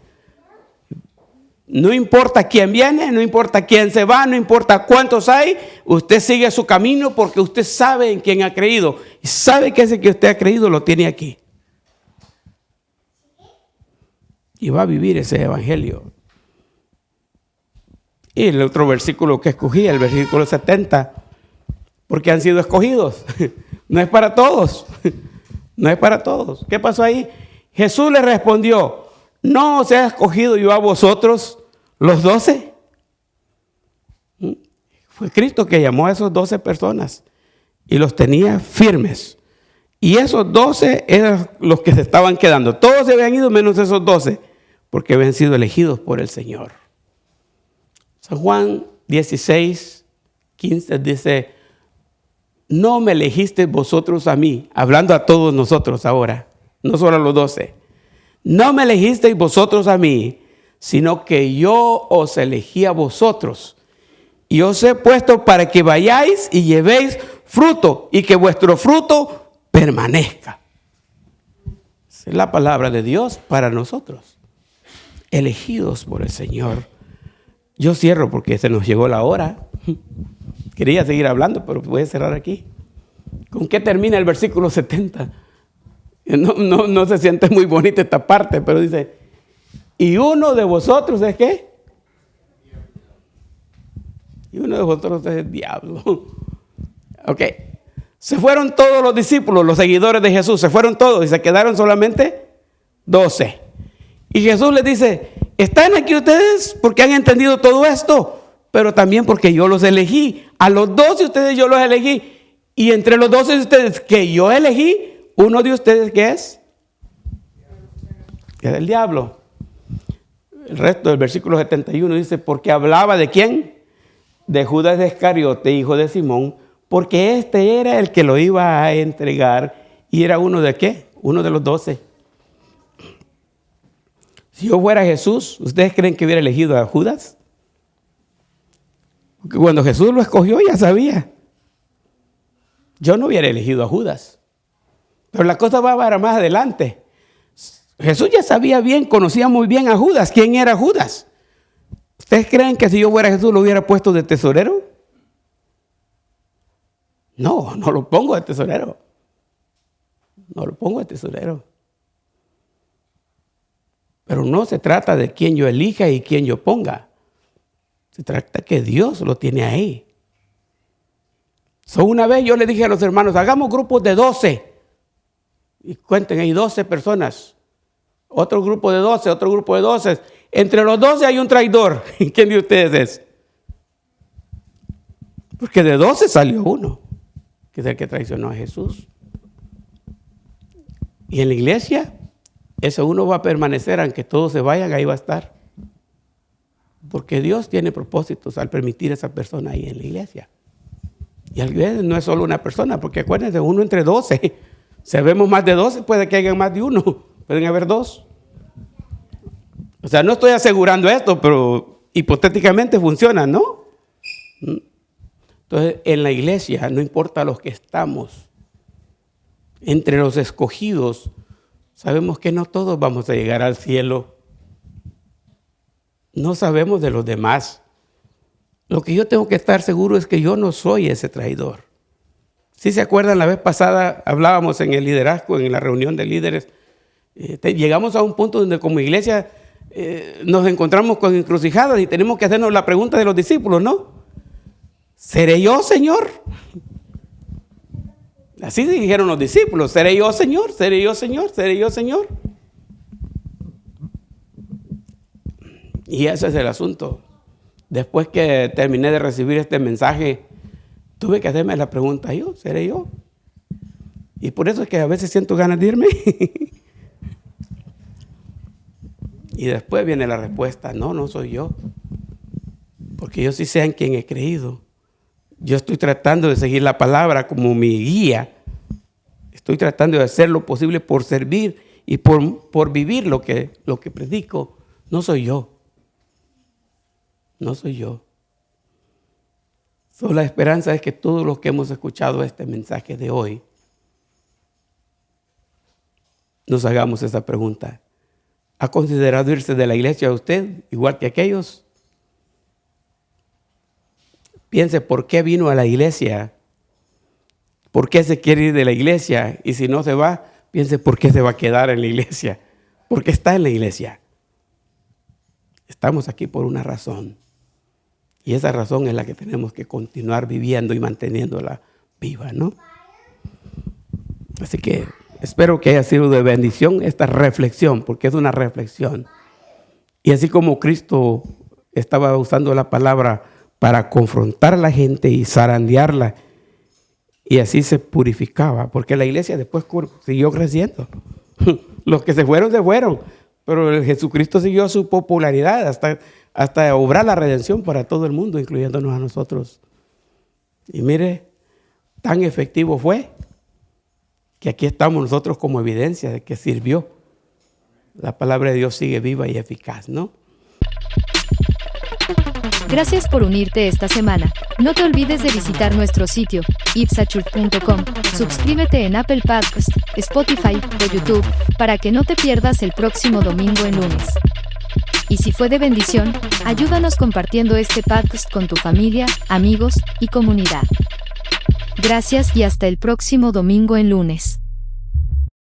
No importa quién viene, no importa quién se va, no importa cuántos hay, usted sigue su camino porque usted sabe en quién ha creído. Y sabe que ese que usted ha creído lo tiene aquí. Y va a vivir ese evangelio. Y el otro versículo que escogí, el versículo 70, porque han sido escogidos. No es para todos. No es para todos. ¿Qué pasó ahí? Jesús le respondió, ¿no os he escogido yo a vosotros los 12? Fue Cristo que llamó a esos 12 personas y los tenía firmes. Y esos 12 eran los que se estaban quedando. Todos se habían ido menos esos 12 porque habían sido elegidos por el Señor. San Juan 16, 15 dice, no me elegisteis vosotros a mí, hablando a todos nosotros ahora, no solo a los 12. No me elegisteis vosotros a mí, sino que yo os elegí a vosotros. Y os he puesto para que vayáis y llevéis fruto y que vuestro fruto permanezca. Esa es la palabra de Dios para nosotros, elegidos por el Señor. Yo cierro porque se nos llegó la hora. Quería seguir hablando, pero voy a cerrar aquí. ¿Con qué termina el versículo 70? No se siente muy bonita esta parte, pero dice, ¿y uno de vosotros es qué? Y uno de vosotros es el diablo. Ok. Se fueron todos los discípulos, los seguidores de Jesús, se fueron todos y se quedaron solamente 12. Y Jesús les dice, están aquí ustedes porque han entendido todo esto, pero también porque yo los elegí. A los 12 ustedes yo los elegí. Y entre los 12 de ustedes que yo elegí, uno de ustedes ¿qué es? Es el diablo. El resto del versículo 71 dice, porque hablaba de ¿quién? De Judas de Iscariote, hijo de Simón, porque este era el que lo iba a entregar y era uno de ¿qué? Uno de los 12. Si yo fuera Jesús, ¿ustedes creen que hubiera elegido a Judas? Porque cuando Jesús lo escogió ya sabía. Yo no hubiera elegido a Judas. Pero la cosa va para más adelante. Jesús ya sabía bien, conocía muy bien a Judas. ¿Quién era Judas? ¿Ustedes creen que si yo fuera Jesús lo hubiera puesto de tesorero? No, no lo pongo de tesorero. No lo pongo de tesorero. Pero no se trata de quién yo elija y quién yo ponga. Se trata que Dios lo tiene ahí. Una vez yo le dije a los hermanos, hagamos grupos de 12. Y cuenten ahí 12 personas. Otro grupo de 12, otro grupo de 12. Entre los 12 hay un traidor. ¿Quién de ustedes es? Porque de 12 salió uno, que es el que traicionó a Jesús. Y en la iglesia, ese uno va a permanecer, aunque todos se vayan, ahí va a estar. Porque Dios tiene propósitos al permitir a esa persona ahí en la iglesia. Y a veces no es solo una persona, porque acuérdense, uno entre 12. Si vemos más de 12, puede que haya más de uno. Pueden haber 2. O sea, no estoy asegurando esto, pero hipotéticamente funciona, ¿no? Entonces, en la iglesia, no importa los que estamos, entre los escogidos, sabemos que no todos vamos a llegar al cielo. No sabemos de los demás. Lo que yo tengo que estar seguro es que yo no soy ese traidor. Si se acuerdan, la vez pasada hablábamos en el liderazgo, en la reunión de líderes, llegamos a un punto donde como iglesia nos encontramos con encrucijadas y tenemos que hacernos la pregunta de los discípulos, ¿no? ¿Seré yo, Señor? Así dijeron los discípulos, ¿seré yo, Señor? ¿Seré yo, Señor? ¿Seré yo, Señor? Y ese es el asunto. Después que terminé de recibir este mensaje, tuve que hacerme la pregunta, ¿yo? ¿Seré yo? Y por eso es que a veces siento ganas de irme. Y después viene la respuesta, no soy yo. Porque yo sí sé en quién he creído. Yo estoy tratando de seguir la palabra como mi guía. Estoy tratando de hacer lo posible por servir y por vivir lo que predico. No soy yo. No soy yo. Solo la esperanza es que todos los que hemos escuchado este mensaje de hoy nos hagamos esa pregunta. ¿Ha considerado irse de la iglesia usted, igual que aquellos? Piense por qué vino a la iglesia, por qué se quiere ir de la iglesia, y si no se va, piense por qué se va a quedar en la iglesia, por qué está en la iglesia. Estamos aquí por una razón, y esa razón es la que tenemos que continuar viviendo y manteniéndola viva, ¿no? Así que espero que haya sido de bendición esta reflexión, porque es una reflexión. Y así como Cristo estaba usando la palabra para confrontar a la gente y zarandearla, y así se purificaba, porque la iglesia después siguió creciendo. Los que se fueron, pero Jesucristo siguió su popularidad hasta obrar la redención para todo el mundo, incluyéndonos a nosotros. Y mire, tan efectivo fue que aquí estamos nosotros como evidencia de que sirvió. La palabra de Dios sigue viva y eficaz, ¿no? Gracias por unirte esta semana. No te olvides de visitar nuestro sitio, ipsachurch.com. Suscríbete en Apple Podcasts, Spotify o YouTube, para que no te pierdas el próximo domingo en lunes. Y si fue de bendición, ayúdanos compartiendo este podcast con tu familia, amigos y comunidad. Gracias y hasta el próximo domingo en lunes.